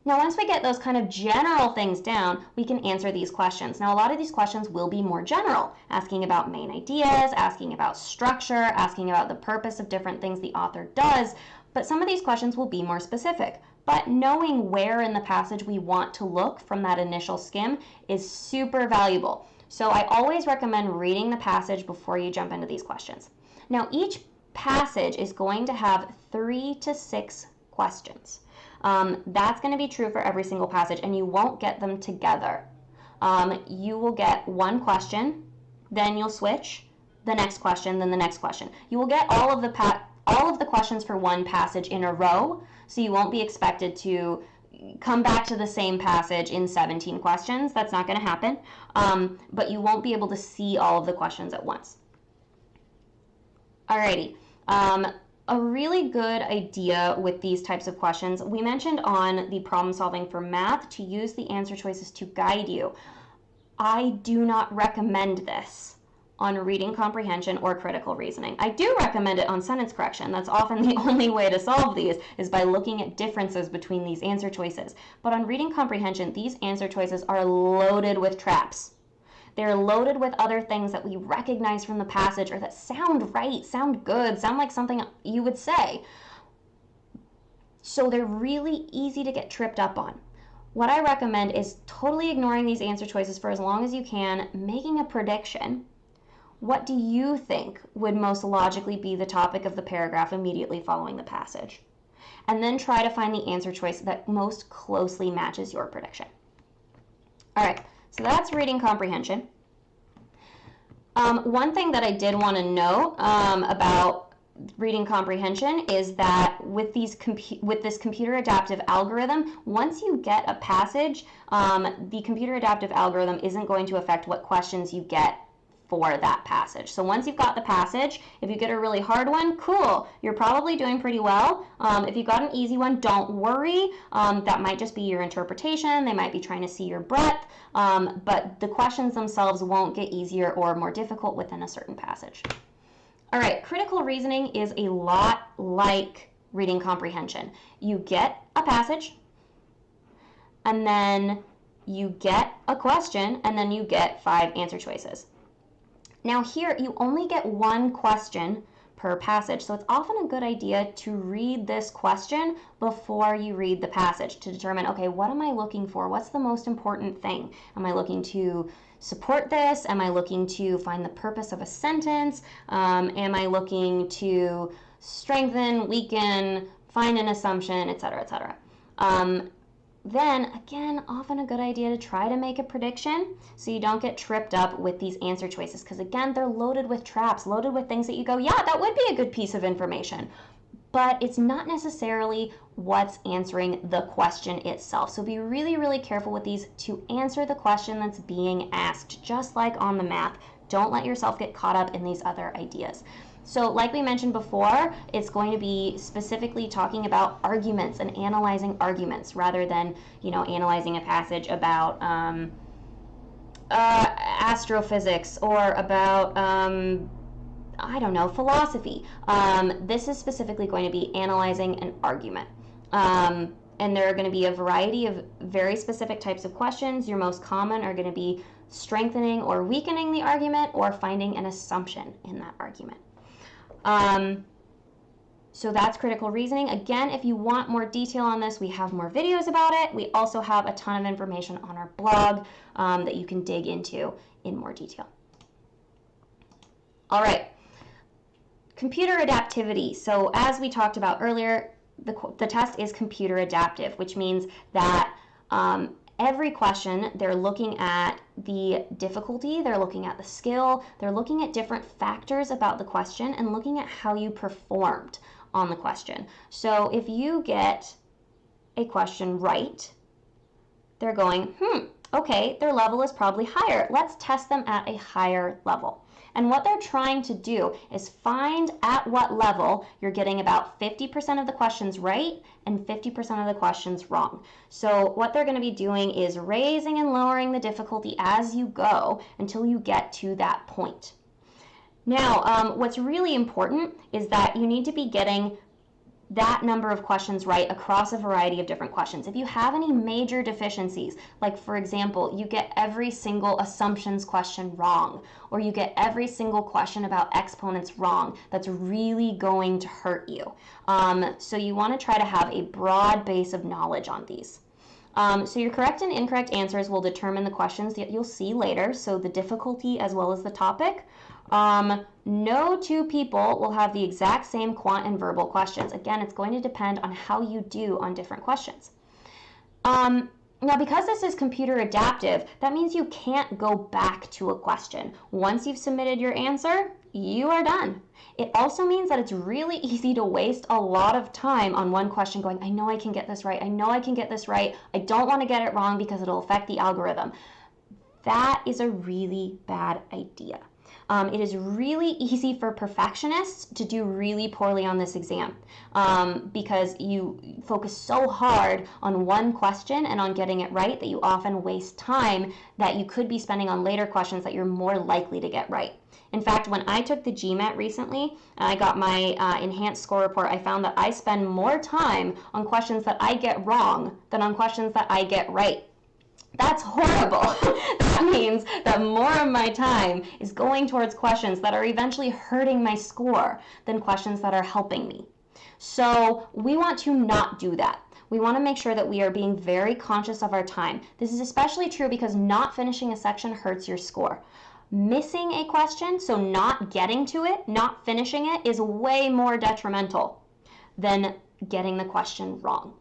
Now, once we get those kind of general things down, we can answer these questions. Now, a lot of these questions will be more general, asking about main ideas, asking about structure, asking about the purpose of different things the author does, but some of these questions will be more specific. But knowing where in the passage we want to look from that initial skim is super valuable. So I always recommend reading the passage before you jump into these questions. Now, each passage is going to have 3 to 6 questions. That's going to be true for every single passage, and you won't get them together. You will get one question, then you'll switch, the next question, then the next question. You will get all of the questions for one passage in a row, so you won't be expected to come back to the same passage in 17 questions. That's not going to happen, but you won't be able to see all of the questions at once. Alrighty, a really good idea with these types of questions, we mentioned on the problem solving for math to use the answer choices to guide you. I do not recommend this on reading comprehension or critical reasoning. I do recommend it on sentence correction. That's often the only way to solve these, is by looking at differences between these answer choices. But on reading comprehension, these answer choices are loaded with traps. They're loaded with other things that we recognize from the passage or that sound right, sound good, sound like something you would say. So they're really easy to get tripped up on. What I recommend is totally ignoring these answer choices for as long as you can, making a prediction. What do you think would most logically be the topic of the paragraph immediately following the passage? And then try to find the answer choice that most closely matches your prediction. All right, so that's reading comprehension. One thing that I did want to note about reading comprehension is that with this computer adaptive algorithm, once you get a passage, the computer adaptive algorithm isn't going to affect what questions you get for that passage. So once you've got the passage, if you get a really hard one, cool, you're probably doing pretty well. If you got an easy one, don't worry. That might just be your interpretation. They might be trying to see your breadth, but the questions themselves won't get easier or more difficult within a certain passage. All right, critical reasoning is a lot like reading comprehension. You get a passage, and then you get a question, and then you get 5 answer choices. Now here, you only get 1 question per passage, so it's often a good idea to read this question before you read the passage to determine, okay, what am I looking for? What's the most important thing? Am I looking to support this? Am I looking to find the purpose of a sentence? Am I looking to strengthen, weaken, find an assumption, etc., etc.? Then, again, often a good idea to try to make a prediction so you don't get tripped up with these answer choices, because, again, they're loaded with traps, loaded with things that you go, yeah, that would be a good piece of information. But it's not necessarily what's answering the question itself. So be really, really careful with these to answer the question that's being asked, just like on the math. Don't let yourself get caught up in these other ideas. So like we mentioned before, it's going to be specifically talking about arguments and analyzing arguments rather than, analyzing a passage about astrophysics or about, philosophy. This is specifically going to be analyzing an argument. And there are going to be a variety of very specific types of questions. Your most common are going to be strengthening or weakening the argument or finding an assumption in that argument. So that's critical reasoning. Again, if you want more detail on this, we have more videos about it. We also have a ton of information on our blog that you can dig into in more detail. All right, computer adaptivity. So as we talked about earlier, the test is computer adaptive, which means that every question, they're looking at the difficulty, they're looking at the skill, they're looking at different factors about the question and looking at how you performed on the question. So if you get a question right, they're going, okay, their level is probably higher. Let's test them at a higher level. And what they're trying to do is find at what level you're getting about 50% of the questions right and 50% of the questions wrong. So what they're going to be doing is raising and lowering the difficulty as you go until you get to that point. Now, what's really important is that you need to be getting that number of questions right across a variety of different questions. If you have any major deficiencies, like for example, you get every single assumptions question wrong, or you get every single question about exponents wrong, that's really going to hurt you. So you want to try to have a broad base of knowledge on these. So your correct and incorrect answers will determine the questions that you'll see later, so the difficulty as well as the topic. No 2 people will have the exact same quant and verbal questions. Again, it's going to depend on how you do on different questions. Now, because this is computer adaptive, that means you can't go back to a question. Once you've submitted your answer, you are done. It also means that it's really easy to waste a lot of time on one question going, I know I can get this right, I know I can get this right, I don't want to get it wrong because it'll affect the algorithm. That is a really bad idea. It is really easy for perfectionists to do really poorly on this exam because you focus so hard on one question and on getting it right that you often waste time that you could be spending on later questions that you're more likely to get right. In fact, when I took the GMAT recently, I got my enhanced score report, I found that I spend more time on questions that I get wrong than on questions that I get right. That's horrible. That means that more of my time is going towards questions that are eventually hurting my score than questions that are helping me. So we want to not do that. We want to make sure that we are being very conscious of our time. This is especially true because not finishing a section hurts your score. Missing a question, so not getting to it, not finishing it, is way more detrimental than getting the question wrong.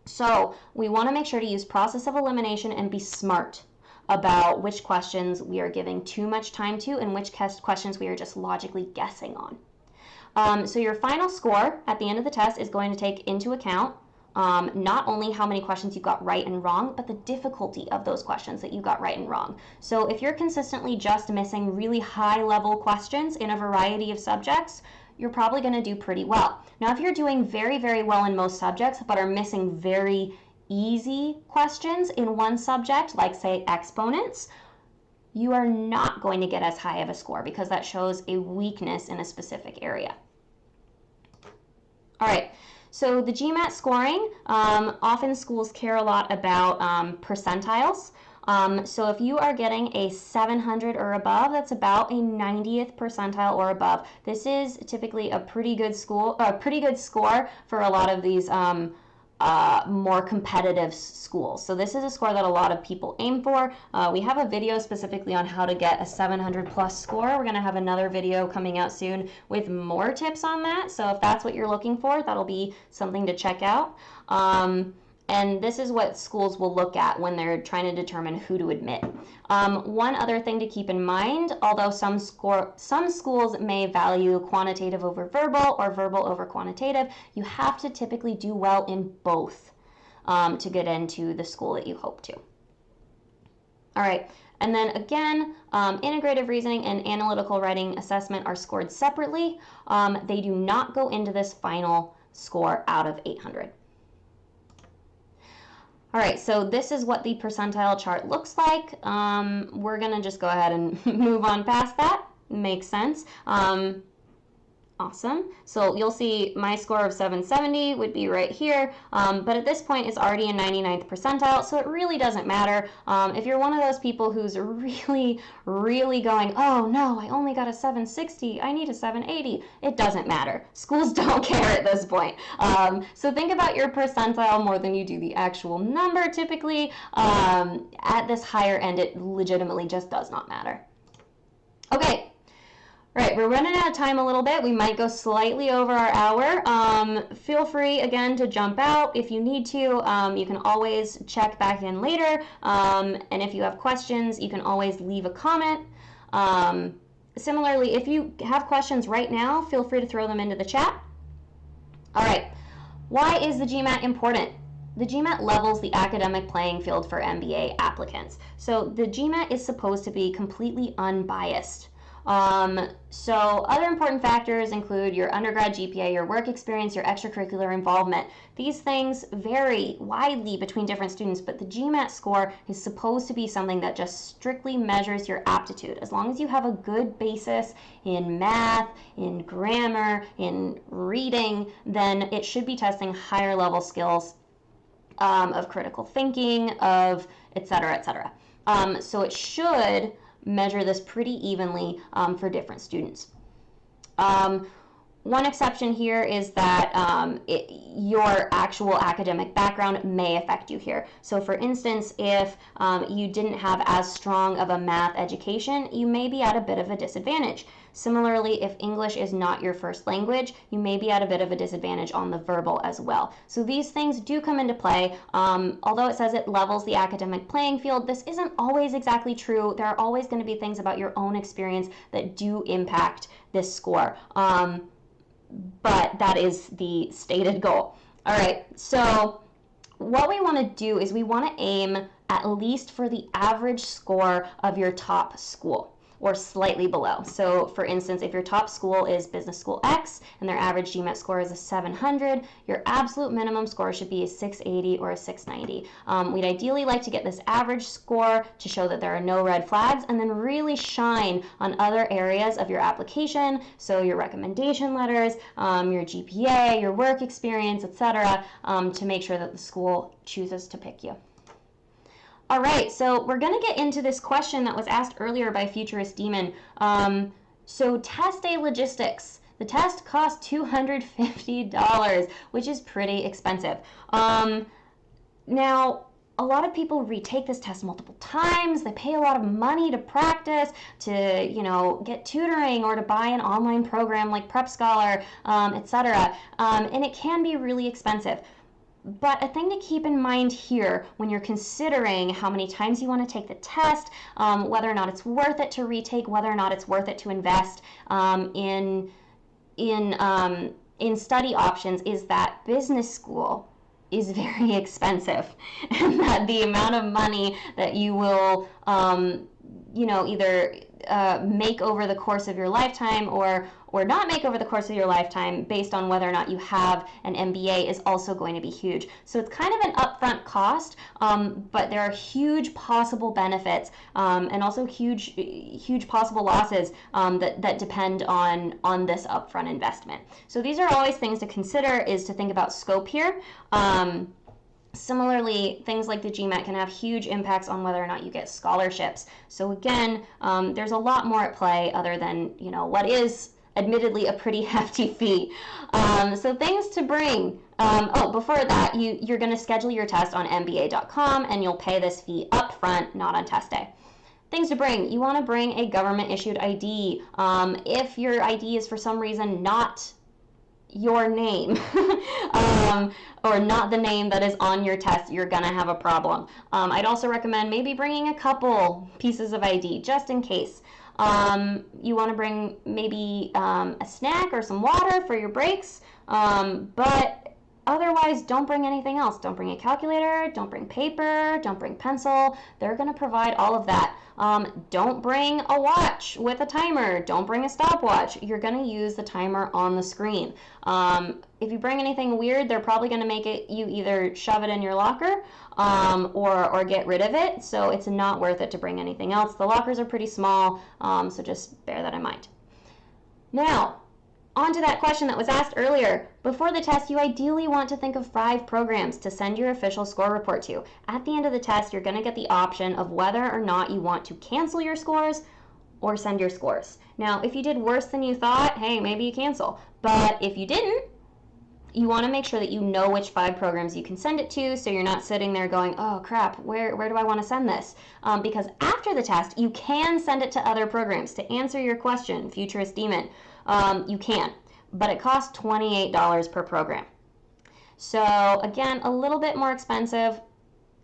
So we want to make sure to use process of elimination and be smart about which questions we are giving too much time to and which questions we are just logically guessing on. So your final score at the end of the test is going to take into account not only how many questions you got right and wrong, but the difficulty of those questions that you got right and wrong. So if you're consistently just missing really high-level questions in a variety of subjects, you're probably going to do pretty well. Now, if you're doing very, very well in most subjects, but are missing very easy questions in one subject, like say exponents, you are not going to get as high of a score because that shows a weakness in a specific area. All right. So the GMAT scoring, often schools care a lot about percentiles. So if you are getting a 700 or above, that's about a 90th percentile or above. This is typically a pretty good score for a lot of these more competitive schools. So this is a score that a lot of people aim for. We have a video specifically on how to get a 700 plus score. We're going to have another video coming out soon with more tips on that. So if that's what you're looking for, that'll be something to check out. And this is what schools will look at when they're trying to determine who to admit. One other thing to keep in mind, although some schools may value quantitative over verbal or verbal over quantitative, you have to typically do well in both to get into the school that you hope to. All right. And then again, integrative reasoning and analytical writing assessment are scored separately. They do not go into this final score out of 800. All right, so this is what the percentile chart looks like. We're gonna just go ahead and move on past that. Makes sense. Awesome. So you'll see my score of 770 would be right here, but at this point it's already in 99th percentile, so it really doesn't matter. If you're one of those people who's really, really going, oh no, I only got a 760, I need a 780, it doesn't matter. Schools don't care at this point. So think about your percentile more than you do the actual number typically. At this higher end, it legitimately just does not matter. Okay. Right, we're running out of time a little bit. We might go slightly over our hour. Feel free, again, to jump out if you need to. You can always check back in later. And if you have questions, you can always leave a comment. Similarly, if you have questions right now, feel free to throw them into the chat. All right, why is the GMAT important? The GMAT levels the academic playing field for MBA applicants. So the GMAT is supposed to be completely unbiased. So other important factors include your undergrad GPA, your work experience, your extracurricular involvement. These things vary widely between different students, but the GMAT score is supposed to be something that just strictly measures your aptitude. As long as you have a good basis in math, in grammar, in reading, then it should be testing higher level skills of critical thinking, of et cetera, et cetera. So it should measure this pretty evenly for different students. One exception here is that your actual academic background may affect you here. So for instance, if you didn't have as strong of a math education, you may be at a bit of a disadvantage. Similarly, if English is not your first language, you may be at a bit of a disadvantage on the verbal as well. So these things do come into play. Although it says it levels the academic playing field, this isn't always exactly true. There are always going to be things about your own experience that do impact this score. But that is the stated goal. All right, so what we want to do is we want to aim at least for the average score of your top school. or slightly below. So for instance, if your top school is Business School X and their average GMAT score is a 700, your absolute minimum score should be a 680 or a 690. We'd ideally like to get this average score to show that there are no red flags, and then really shine on other areas of your application, so your recommendation letters, your GPA, your work experience, etc., to make sure that the school chooses to pick you. All right, so we're going to get into this question that was asked earlier by Futurist Demon. So test day logistics. The test costs $250, which is pretty expensive. Now, a lot of people retake this test multiple times. They pay a lot of money to practice, to, you know, get tutoring or to buy an online program like PrepScholar, etc. And it can be really expensive. But a thing to keep in mind here when you're considering how many times you want to take the test, whether or not it's worth it to retake, whether or not it's worth it to invest in study options, is that business school is very expensive, and that the amount of money that you will, you know, either make over the course of your lifetime or not make over the course of your lifetime based on whether or not you have an MBA is also going to be huge. So it's kind of an upfront cost, but there are huge possible benefits and also huge possible losses that depend on this upfront investment. So these are always things to consider, is to think about scope here. Similarly, things like the GMAT can have huge impacts on whether or not you get scholarships. So again, there's a lot more at play other than, you know, what is admittedly a pretty hefty fee. So things to bring. Before that, you're going to schedule your test on MBA.com, and you'll pay this fee up front, not on test day. Things to bring. You want to bring a government-issued ID. If your ID is for some reason not your name or not the name that is on your test, you're gonna have a problem. I'd also recommend maybe bringing a couple pieces of ID just in case. You want to bring maybe a snack or some water for your breaks, but otherwise don't bring anything else. Don't bring a calculator, don't bring paper, don't bring pencil. They're going to provide all of that. Don't bring a watch with a timer. Don't bring a stopwatch. You're going to use the timer on the screen. If you bring anything weird, they're probably going to make you either shove it in your locker or get rid of it. So it's not worth it to bring anything else. The lockers are pretty small, so just bear that in mind. Now, on to that question that was asked earlier. Before the test, you ideally want to think of 5 programs to send your official score report to. At the end of the test, you're going to get the option of whether or not you want to cancel your scores or send your scores. Now, if you did worse than you thought, hey, maybe you cancel. But if you didn't, you want to make sure that you know which 5 programs you can send it to, so you're not sitting there going, oh crap, where do I want to send this? Because after the test, you can send it to other programs. To answer your question, Futurist Demon, you can, but it costs $28 per program. So again, a little bit more expensive.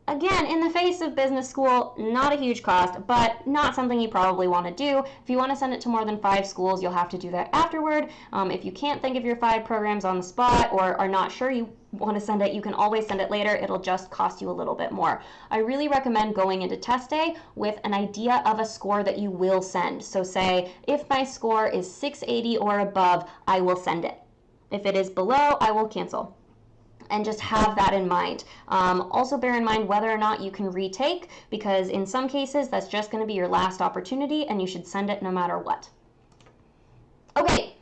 Again, in the face of business school, not a huge cost, but not something you probably want to do. If you want to send it to more than 5 schools, you'll have to do that afterward. If you can't think of your 5 programs on the spot or are not sure you want to send it, you can always send it later. It'll just cost you a little bit more. I really recommend going into test day with an idea of a score that you will send. So say, if my score is 680 or above, I will send it. If it is below, I will cancel. And just have that in mind. Also bear in mind whether or not you can retake, because in some cases that's just going to be your last opportunity and you should send it no matter what. Okay,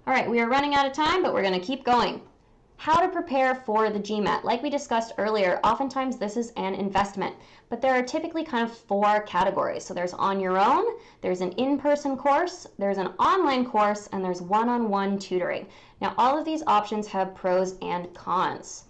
all right, we are running out of time, but we're going to keep going. How to prepare for the GMAT. Like we discussed earlier, oftentimes this is an investment, but there are typically kind of 4 categories. So there's on your own, there's an in-person course, there's an online course, and there's one-on-one tutoring. Now, all of these options have pros and cons.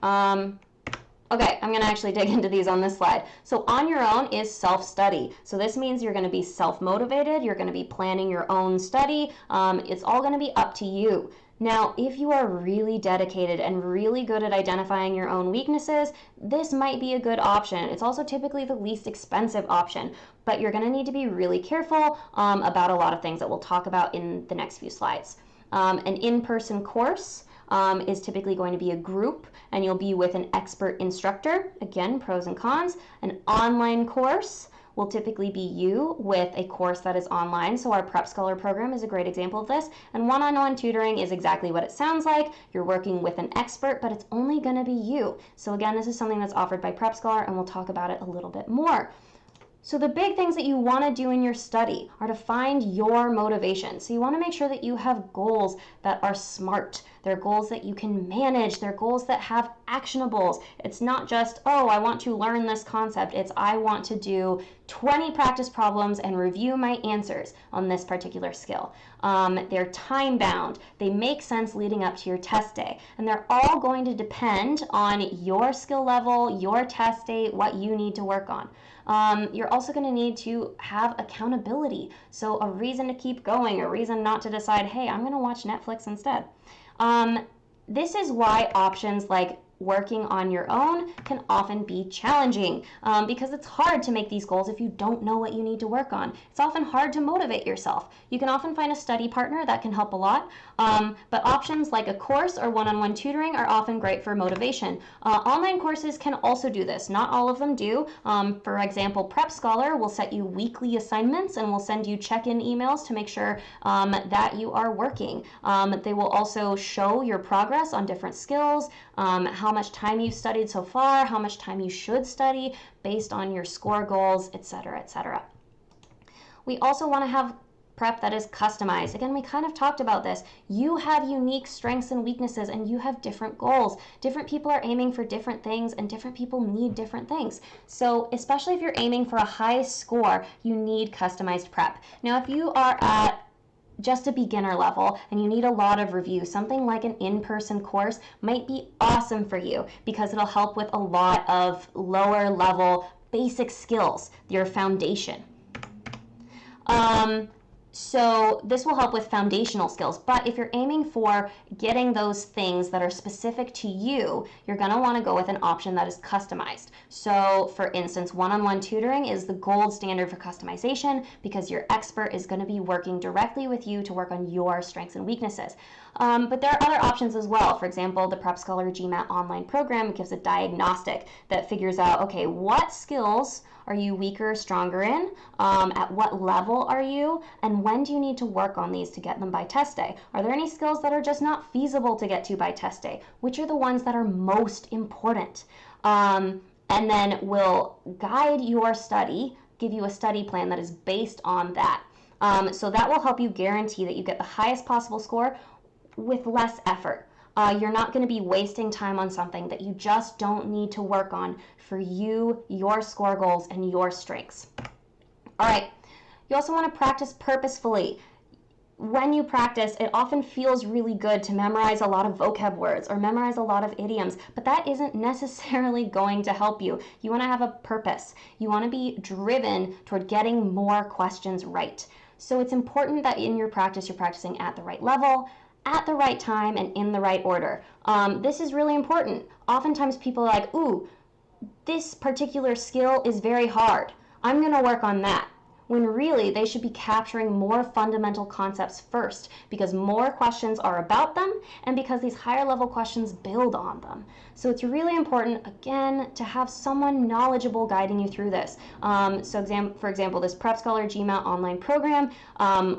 Okay, I'm going to actually dig into these on this slide. So on your own is self-study. So this means you're going to be self-motivated, you're going to be planning your own study. It's all going to be up to you. Now, if you are really dedicated and really good at identifying your own weaknesses, this might be a good option. It's also typically the least expensive option, but you're going to need to be really careful about a lot of things that we'll talk about in the next few slides. An in-person course is typically going to be a group, and you'll be with an expert instructor. Again, pros and cons. An online course will typically be you with a course that is online. So our PrepScholar program is a great example of this. And one-on-one tutoring is exactly what it sounds like. You're working with an expert, but it's only going to be you. So again, this is something that's offered by PrepScholar, and we'll talk about it a little bit more. So the big things that you want to do in your study are to find your motivation. So you want to make sure that you have goals that are smart. They're goals that you can manage. They're goals that have actionables. It's not just, oh, I want to learn this concept. It's I want to do 20 practice problems and review my answers on this particular skill. They're time bound. They make sense leading up to your test day. And they're all going to depend on your skill level, your test date, what you need to work on. You're also going to need to have accountability. So a reason to keep going, a reason not to decide, hey, I'm going to watch Netflix instead. This is why options like working on your own can often be challenging because it's hard to make these goals if you don't know what you need to work on. It's often hard to motivate yourself. You can often find a study partner that can help a lot, but options like a course or one-on-one tutoring are often great for motivation. Online courses can also do this. Not all of them do. For example, PrepScholar will set you weekly assignments and will send you check-in emails to make sure that you are working. They will also show your progress on different skills, how much time you've studied so far, how much time you should study based on your score goals, etc., etc. We also want to have prep that is customized. Again, we kind of talked about this. You have unique strengths and weaknesses, and you have different goals. Different people are aiming for different things, and different people need different things. So especially if you're aiming for a high score, you need customized prep. Now, if you are at just a beginner level and you need a lot of review, something like an in-person course might be awesome for you because it'll help with a lot of lower level basic skills, your foundation. So this will help with foundational skills, but if you're aiming for getting those things that are specific to you, you're going to want to go with an option that is customized. So for instance, one-on-one tutoring is the gold standard for customization because your expert is going to be working directly with you to work on your strengths and weaknesses. But there are other options as well. For example, the PrepScholar GMAT online program gives a diagnostic that figures out, okay, what skills are you weaker or stronger in? At what level are you? And when do you need to work on these to get them by test day? Are there any skills that are just not feasible to get to by test day? Which are the ones that are most important? And then we'll guide your study, give you a study plan that is based on that. So that will help you guarantee that you get the highest possible score with less effort. You're not going to be wasting time on something that you just don't need to work on for you, your score goals, and your strengths. All right, you also want to practice purposefully. When you practice, it often feels really good to memorize a lot of vocab words or memorize a lot of idioms, but that isn't necessarily going to help you. You want to have a purpose. You want to be driven toward getting more questions right. So it's important that in your practice, you're practicing at the right level, at the right time, and in the right order. This is really important. Oftentimes people are like, ooh, this particular skill is very hard. I'm going to work on that. When really they should be capturing more fundamental concepts first because more questions are about them and because these higher level questions build on them. So it's really important, again, to have someone knowledgeable guiding you through this. For example, this PrepScholar GMAT online program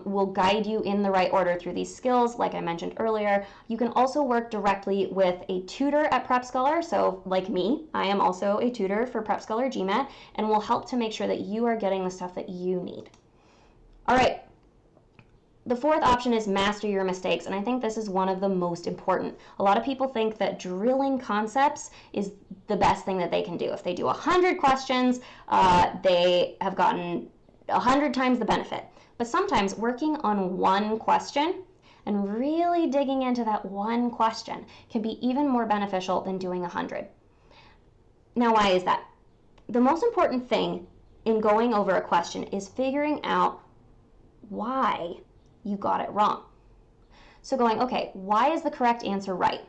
will guide you in the right order through these skills, like I mentioned earlier. You can also work directly with a tutor at PrepScholar. So like me, I am also a tutor for PrepScholar GMAT and will help to make sure that you are getting the stuff that you need. All right. The fourth option is master your mistakes, and I think this is one of the most important. A lot of people think that drilling concepts is the best thing that they can do. If they do 100 questions, they have gotten 100 times the benefit. But sometimes working on one question and really digging into that one question can be even more beneficial than doing 100. Now, why is that? The most important thing in going over a question is figuring out why you got it wrong. So going, okay, why is the correct answer right?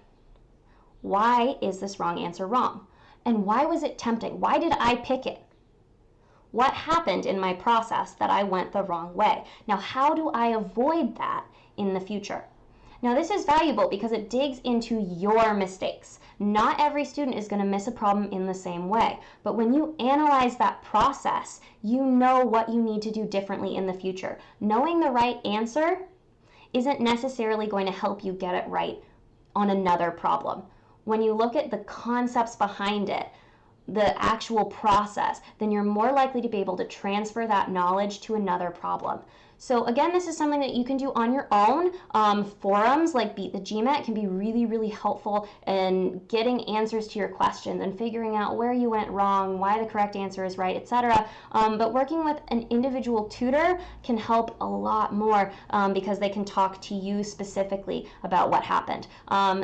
Why is this wrong answer wrong? And why was it tempting? Why did I pick it? What happened in my process that I went the wrong way? Now, how do I avoid that in the future? Now this is valuable because it digs into your mistakes. Not every student is going to miss a problem in the same way, but when you analyze that process, you know what you need to do differently in the future. Knowing the right answer isn't necessarily going to help you get it right on another problem. When you look at the concepts behind it, the actual process, then you're more likely to be able to transfer that knowledge to another problem. So again, this is something that you can do on your own. Forums like Beat the GMAT can be really, really helpful in getting answers to your questions and figuring out where you went wrong, why the correct answer is right, etc. But working with an individual tutor can help a lot more because they can talk to you specifically about what happened.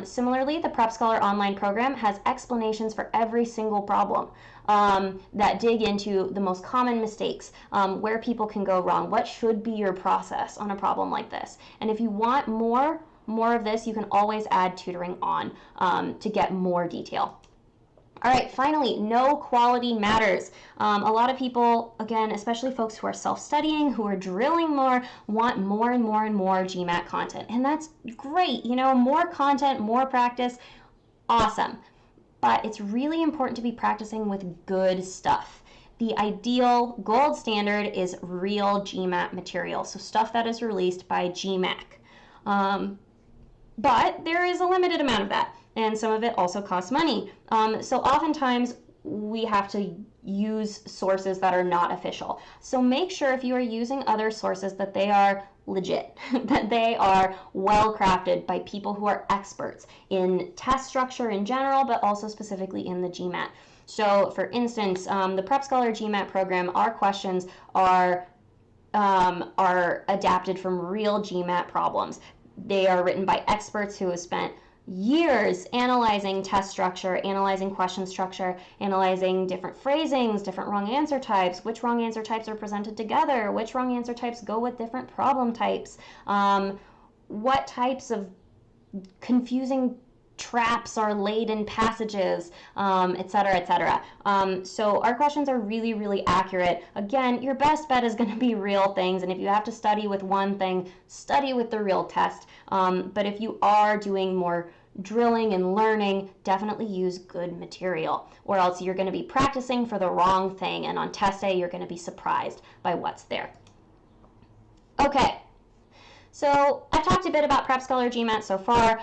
Similarly, the PrepScholar online program has explanations for every single problem. That dig into the most common mistakes, where people can go wrong, what should be your process on a problem like this. And if you want more of this, you can always add tutoring on to get more detail. All right, finally, know quality matters. A lot of people, again, especially folks who are self-studying, who are drilling more, want more and more and more GMAT content. And that's great, you know, more content, more practice, awesome. But it's really important to be practicing with good stuff. The ideal gold standard is real GMAT material, so stuff that is released by GMAT. But there is a limited amount of that, and some of it also costs money. So oftentimes we have to use sources that are not official. So make sure if you are using other sources that they are legit, that they are well crafted by people who are experts in test structure in general, but also specifically in the GMAT. So for instance, the PrepScholar GMAT program, our questions are adapted from real GMAT problems. They are written by experts who have spent years analyzing test structure, analyzing question structure, analyzing different phrasings, different wrong answer types, which wrong answer types are presented together, which wrong answer types go with different problem types, what types of confusing traps are laid in passages, etc., etc. So our questions are really, really accurate. Again, your best bet is going to be real things, and if you have to study with one thing, study with the real test. But if you are doing more drilling and learning, definitely use good material, or else you're going to be practicing for the wrong thing, and on test day you're going to be surprised by what's there. Okay, so I've talked a bit about PrepScholar GMAT so far.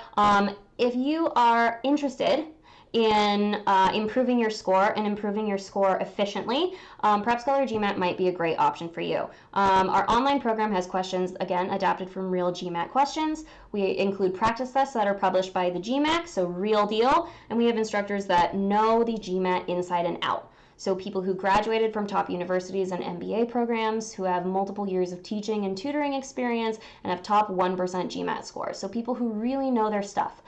If you are interested in improving your score and improving your score efficiently, PrepScholar GMAT might be a great option for you. Our online program has questions, again, adapted from real GMAT questions. We include practice tests that are published by the GMAT, so real deal, and we have instructors that know the GMAT inside and out. So people who graduated from top universities and MBA programs, who have multiple years of teaching and tutoring experience, and have top 1% GMAT scores. So people who really know their stuff.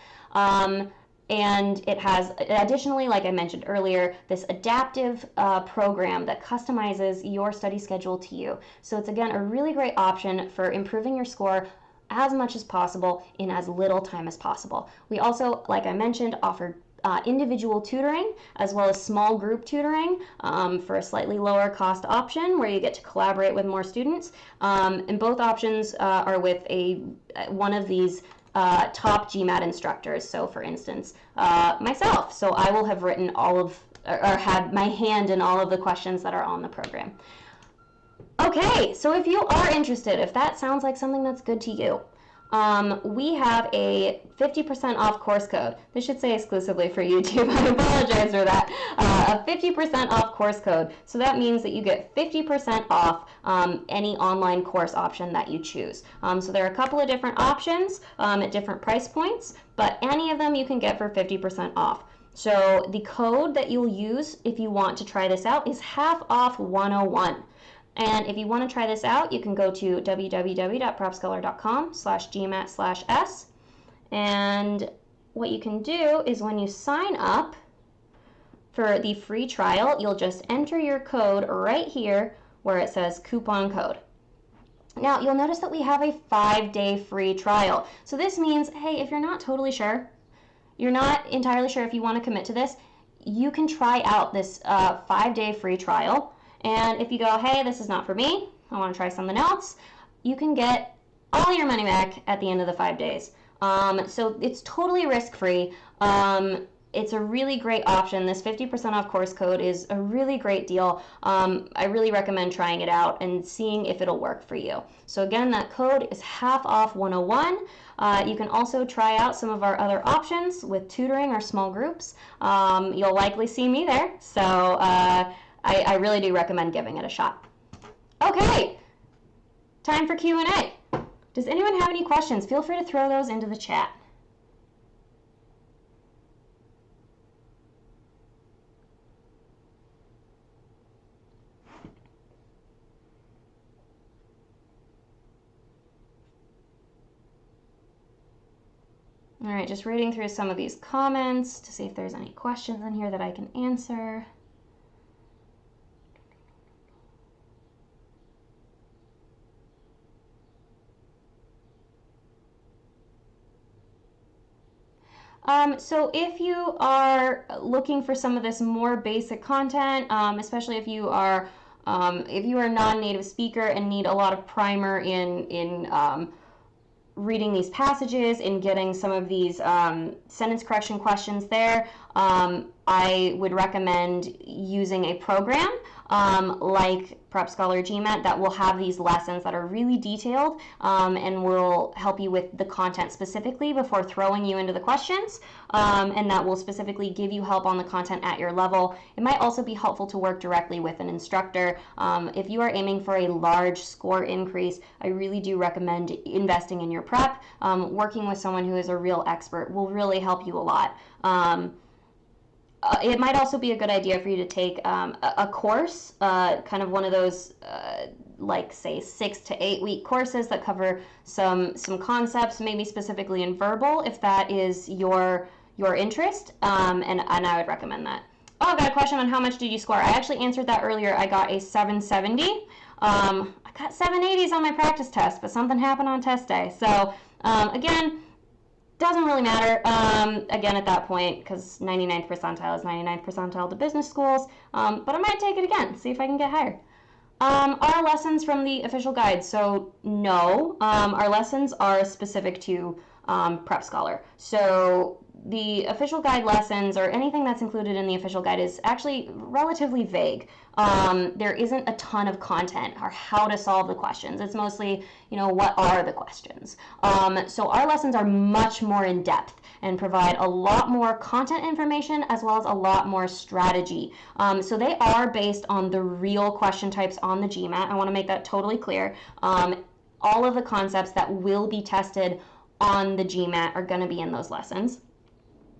And it has, additionally, like I mentioned earlier, this adaptive program that customizes your study schedule to you. So it's, again, a really great option for improving your score as much as possible in as little time as possible. We also, like I mentioned, offer individual tutoring as well as small group tutoring for a slightly lower cost option where you get to collaborate with more students. And both options are with one of these top GMAT instructors. So for instance, myself. So I will have written all of, or had my hand in all of the questions that are on the program. Okay, so if you are interested, if that sounds like something that's good to you, we have a 50% off course code. This should say exclusively for YouTube. I apologize for that. A 50% off course code. So that means that you get 50% off any online course option that you choose. So there are a couple of different options at different price points, but any of them you can get for 50% off. So the code that you'll use if you want to try this out is half-off101. And if you want to try this out, you can go to www.prepscholar.com/GMAT/S. And what you can do is when you sign up for the free trial, you'll just enter your code right here where it says coupon code. Now, you'll notice that we have a 5-day free trial. So this means, hey, if you're not totally sure, you're not entirely sure if you want to commit to this, you can try out this 5-day free trial. And if you go, hey, this is not for me, I want to try something else, you can get all your money back at the end of the 5 days. So it's totally risk-free. It's a really great option. This 50% off course code is a really great deal. I really recommend trying it out and seeing if it'll work for you. So again, that code is half off 101. You can also try out some of our other options with tutoring or small groups. You'll likely see me there. So I really do recommend giving it a shot. Okay, time for Q&A. Does anyone have any questions? Feel free to throw those into the chat. All right, just reading through some of these comments to see if there's any questions in here that I can answer. So if you are looking for some of this more basic content, especially if you are a non-native speaker and need a lot of primer in reading these passages and getting some of these sentence correction questions there, I would recommend using a program like PrepScholar GMAT that will have these lessons that are really detailed and will help you with the content specifically before throwing you into the questions, and that will specifically give you help on the content at your level. It might also be helpful to work directly with an instructor. If you are aiming for a large score increase, I really do recommend investing in your prep. Working with someone who is a real expert will really help you a lot. It might also be a good idea for you to take a course, kind of one of those, like say 6 to 8 week courses that cover some concepts, maybe specifically in verbal, if that is your interest, and I would recommend that. Oh, I got a question on how much did you score? I actually answered that earlier. I got a 770. I got 780s on my practice test, but something happened on test day. So again, doesn't really matter, again, at that point, because 99th percentile is 99th percentile to business schools, but I might take it again, see if I can get higher. Are lessons from the official guide? So no, our lessons are specific to PrepScholar. So the official guide lessons, or anything that's included in the official guide, is actually relatively vague. There isn't a ton of content or how to solve the questions. It's mostly, what are the questions? So our lessons are much more in depth and provide a lot more content information as well as a lot more strategy. So they are based on the real question types on the GMAT. I want to make that totally clear. All of the concepts that will be tested on the GMAT are going to be in those lessons.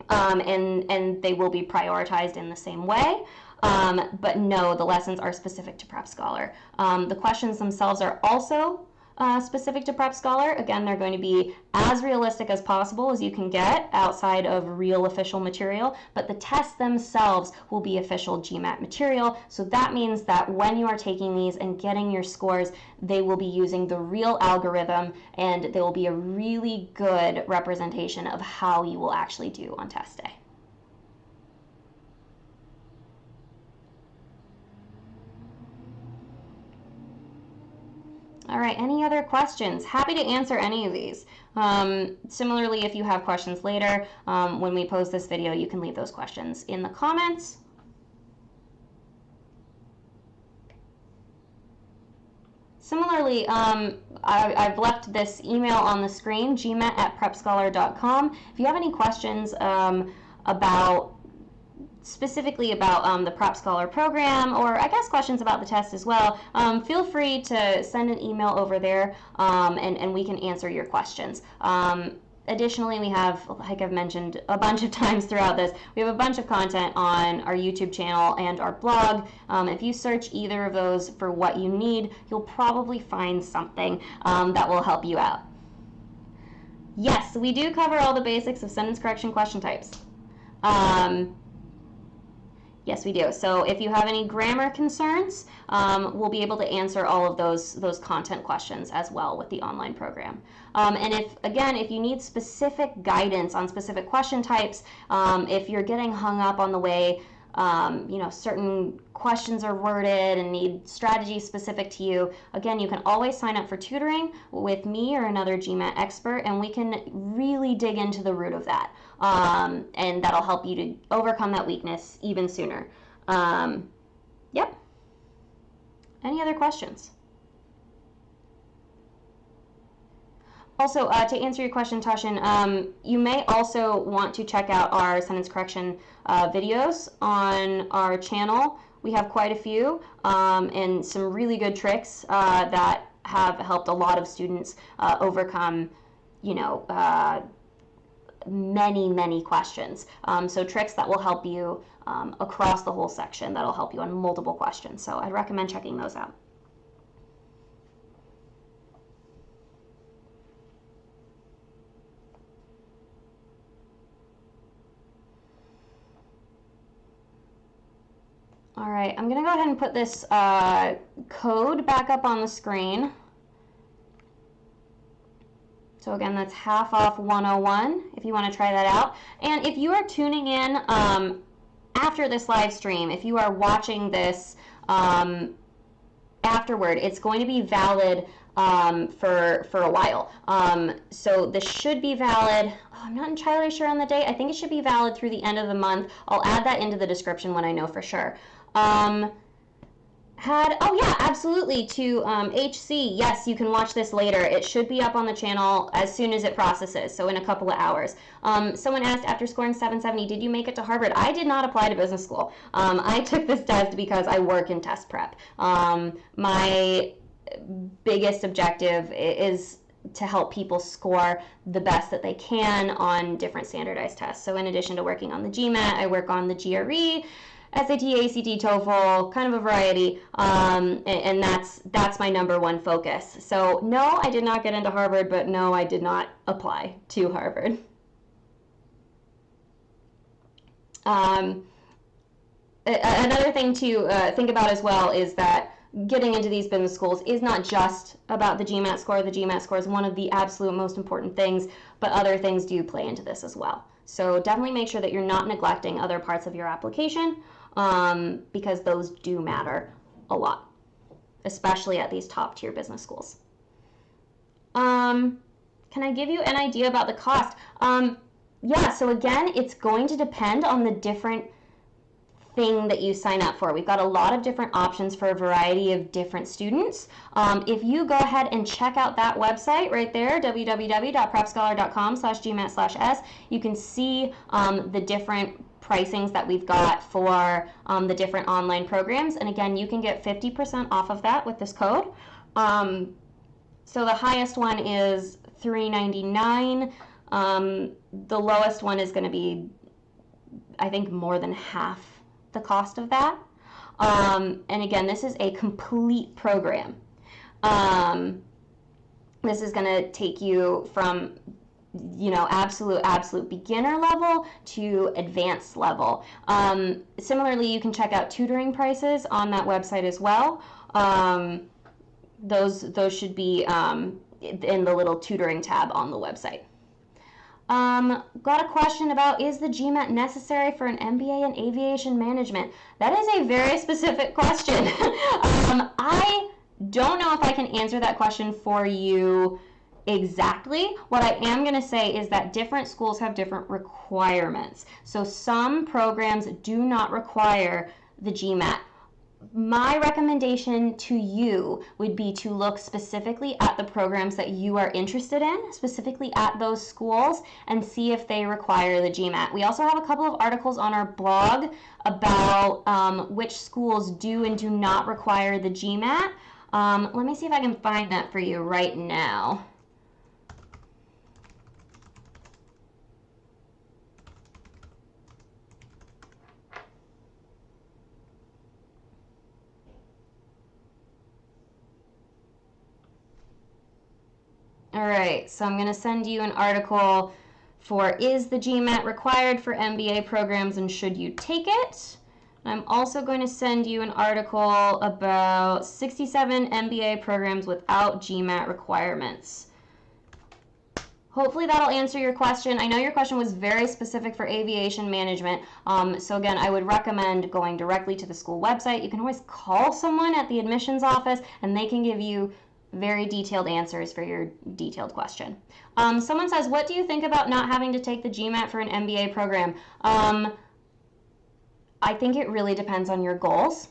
And they will be prioritized in the same way. But no, the lessons are specific to PrepScholar. The questions themselves are also specific to PrepScholar. Again, they're going to be as realistic as possible as you can get outside of real official material, but the tests themselves will be official GMAT material. So that means that when you are taking these and getting your scores, they will be using the real algorithm, and they will be a really good representation of how you will actually do on test day. All right, any other questions? Happy to answer any of these. Similarly, if you have questions later, when we post this video, you can leave those questions in the comments. Similarly, I've left this email on the screen, gmat@prepscholar.com. If you have any questions specifically about the PrepScholar program, or I guess questions about the test as well, feel free to send an email over there, and we can answer your questions. Additionally, we have, like I've mentioned a bunch of times throughout this, we have a bunch of content on our YouTube channel and our blog. If you search either of those for what you need, you'll probably find something that will help you out. Yes, we do cover all the basics of sentence correction question types. Yes, we do. So if you have any grammar concerns, we'll be able to answer all of those content questions as well with the online program. And if you need specific guidance on specific question types, if you're getting hung up on the way you know, certain questions are worded and need strategy specific to you, again, you can always sign up for tutoring with me or another GMAT expert, and we can really dig into the root of that. And that'll help you to overcome that weakness even sooner. Yep. Any other questions? Also, to answer your question, Tashin, you may also want to check out our sentence correction videos on our channel. We have quite a few and some really good tricks that have helped a lot of students overcome, you know, many questions. So tricks that will help you across the whole section, that'll help you on multiple questions. So I'd recommend checking those out. All right, I'm going to go ahead and put this code back up on the screen. So again, that's half off 101 if you want to try that out. And if you are tuning in after this live stream, if you are watching this afterward, it's going to be valid for a while. So this should be valid. Oh, I'm not entirely sure on the date. I think it should be valid through the end of the month. I'll add that into the description when I know for sure. Oh yeah, absolutely, to HC, yes, you can watch this later. It should be up on the channel as soon as it processes, so in a couple of hours. Someone asked, after scoring 770, did you make it to Harvard? I did not apply to business school. I took this test because I work in test prep. My biggest objective is to help people score the best that they can on different standardized tests. So in addition to working on the GMAT, I work on the GRE, SAT, ACT, TOEFL, kind of a variety, and that's my number one focus. So no, I did not get into Harvard, but no, I did not apply to Harvard. Another thing to think about as well is that getting into these business schools is not just about the GMAT score. The GMAT score is one of the absolute most important things, but other things do play into this as well. So definitely make sure that you're not neglecting other parts of your application, because those do matter a lot, especially at these top tier business schools. Can I give you an idea about the cost? Yeah, so again, it's going to depend on the different thing that you sign up for. We've got a lot of different options for a variety of different students. If you go ahead and check out that website right there, www.prepscholar.com/GMAT/S, you can see the different pricings that we've got for the different online programs. And again, you can get 50% off of that with this code. So the highest one is $399. The lowest one is going to be, I think, more than half the cost of that. And again, this is a complete program. This is going to take you from, you know, absolute beginner level to advanced level. Similarly, you can check out tutoring prices on that website as well. Those should be in the little tutoring tab on the website. Got a question about, is the GMAT necessary for an MBA in aviation management? That is a very specific question. I don't know if I can answer that question for you exactly. What I am going to say is that different schools have different requirements. So some programs do not require the GMAT. My recommendation to you would be to look specifically at the programs that you are interested in, specifically at those schools, and see if they require the GMAT. We also have a couple of articles on our blog about which schools do and do not require the GMAT. Let me see if I can find that for you right now. All right, so I'm going to send you an article for, is the GMAT required for MBA programs and should you take it? I'm also going to send you an article about 67 MBA programs without GMAT requirements. hopefully that'll answer your question. I know your question was very specific for aviation management. So again, I would recommend going directly to the school website. You can always call someone at the admissions office and they can give you very detailed answers for your detailed question. Someone says, what do you think about not having to take the GMAT for an MBA program? I think it really depends on your goals.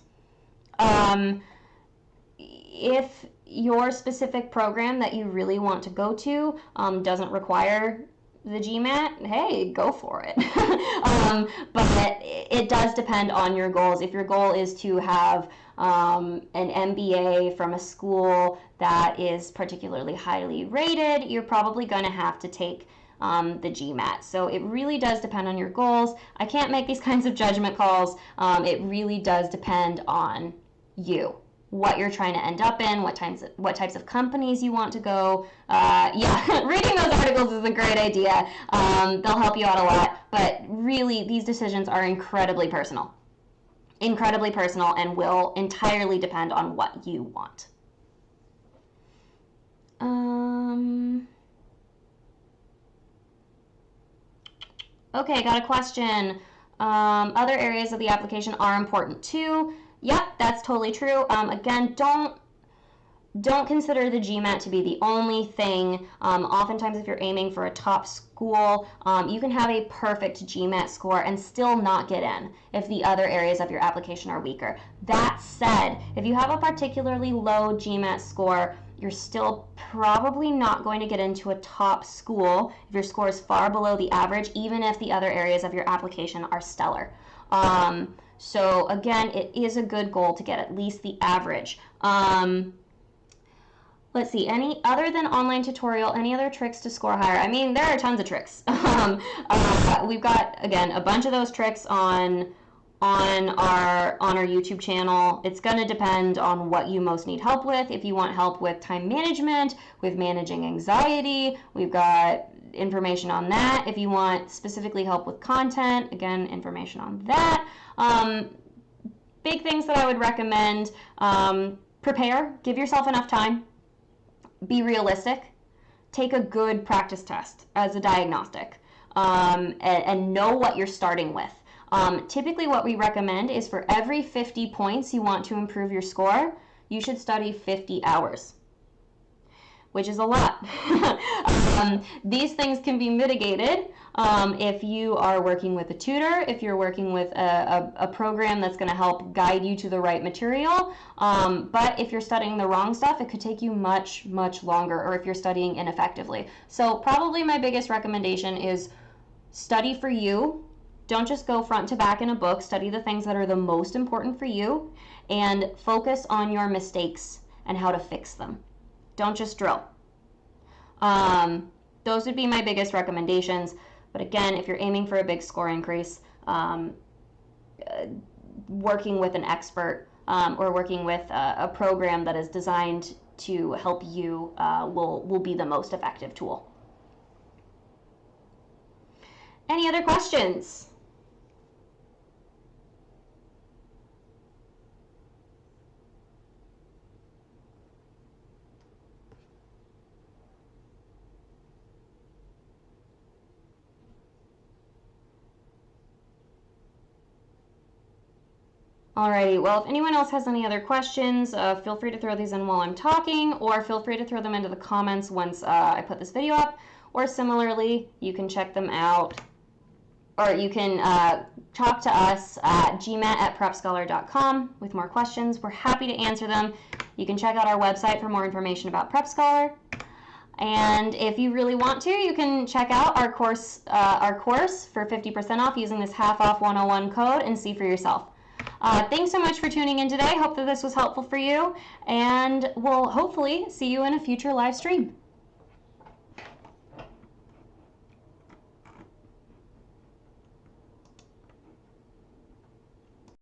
If your specific program that you really want to go to doesn't require the GMAT, hey, go for it. But it does depend on your goals. If your goal is to have an MBA from a school that is particularly highly rated, you're probably going to have to take the GMAT. So it really does depend on your goals. I can't make these kinds of judgment calls. It really does depend on you, what you're trying to end up in, what types of companies you want to go. Yeah, reading those articles is a great idea. They'll help you out a lot, but really these decisions are incredibly personal and will entirely depend on what you want. Okay, got a question. Other areas of the application are important too. Yep, that's totally true. Again, don't consider the GMAT to be the only thing. Oftentimes, if you're aiming for a top school, you can have a perfect GMAT score and still not get in if the other areas of your application are weaker. That said, if you have a particularly low GMAT score, you're still probably not going to get into a top school if your score is far below the average, even if the other areas of your application are stellar. So again, it is a good goal to get at least the average. Let's see, any other than online tutorial, any other tricks to score higher? I mean, there are tons of tricks. We've got, again, a bunch of those tricks on our YouTube channel. It's going to depend on what you most need help with. If you want help with time management, with managing anxiety, we've got information on that. If you want specifically help with content, again, information on that. Big things that I would recommend, prepare, give yourself enough time, be realistic, take a good practice test as a diagnostic, and know what you're starting with. Typically what we recommend is for every 50 points you want to improve your score, you should study 50 hours, which is a lot. These things can be mitigated if you are working with a tutor, if you're working with a program that's going to help guide you to the right material. But if you're studying the wrong stuff, it could take you much, much longer, or if you're studying ineffectively. So probably my biggest recommendation is study for you. Don't just go front to back in a book. Study the things that are the most important for you and focus on your mistakes and how to fix them. Don't just drill. Those would be my biggest recommendations. But again, if you're aiming for a big score increase, working with an expert or working with a program that is designed to help you will be the most effective tool. Any other questions? Alrighty, well, if anyone else has any other questions, feel free to throw these in while I'm talking, or feel free to throw them into the comments once I put this video up, or similarly, you can check them out, or you can talk to us at gmat@prepscholar.com with more questions. We're happy to answer them. You can check out our website for more information about PrepScholar. And if you really want to, you can check out our course for 50% off using this half off 101 code and see for yourself. Thanks so much for tuning in today. Hope that this was helpful for you, and we'll hopefully see you in a future live stream.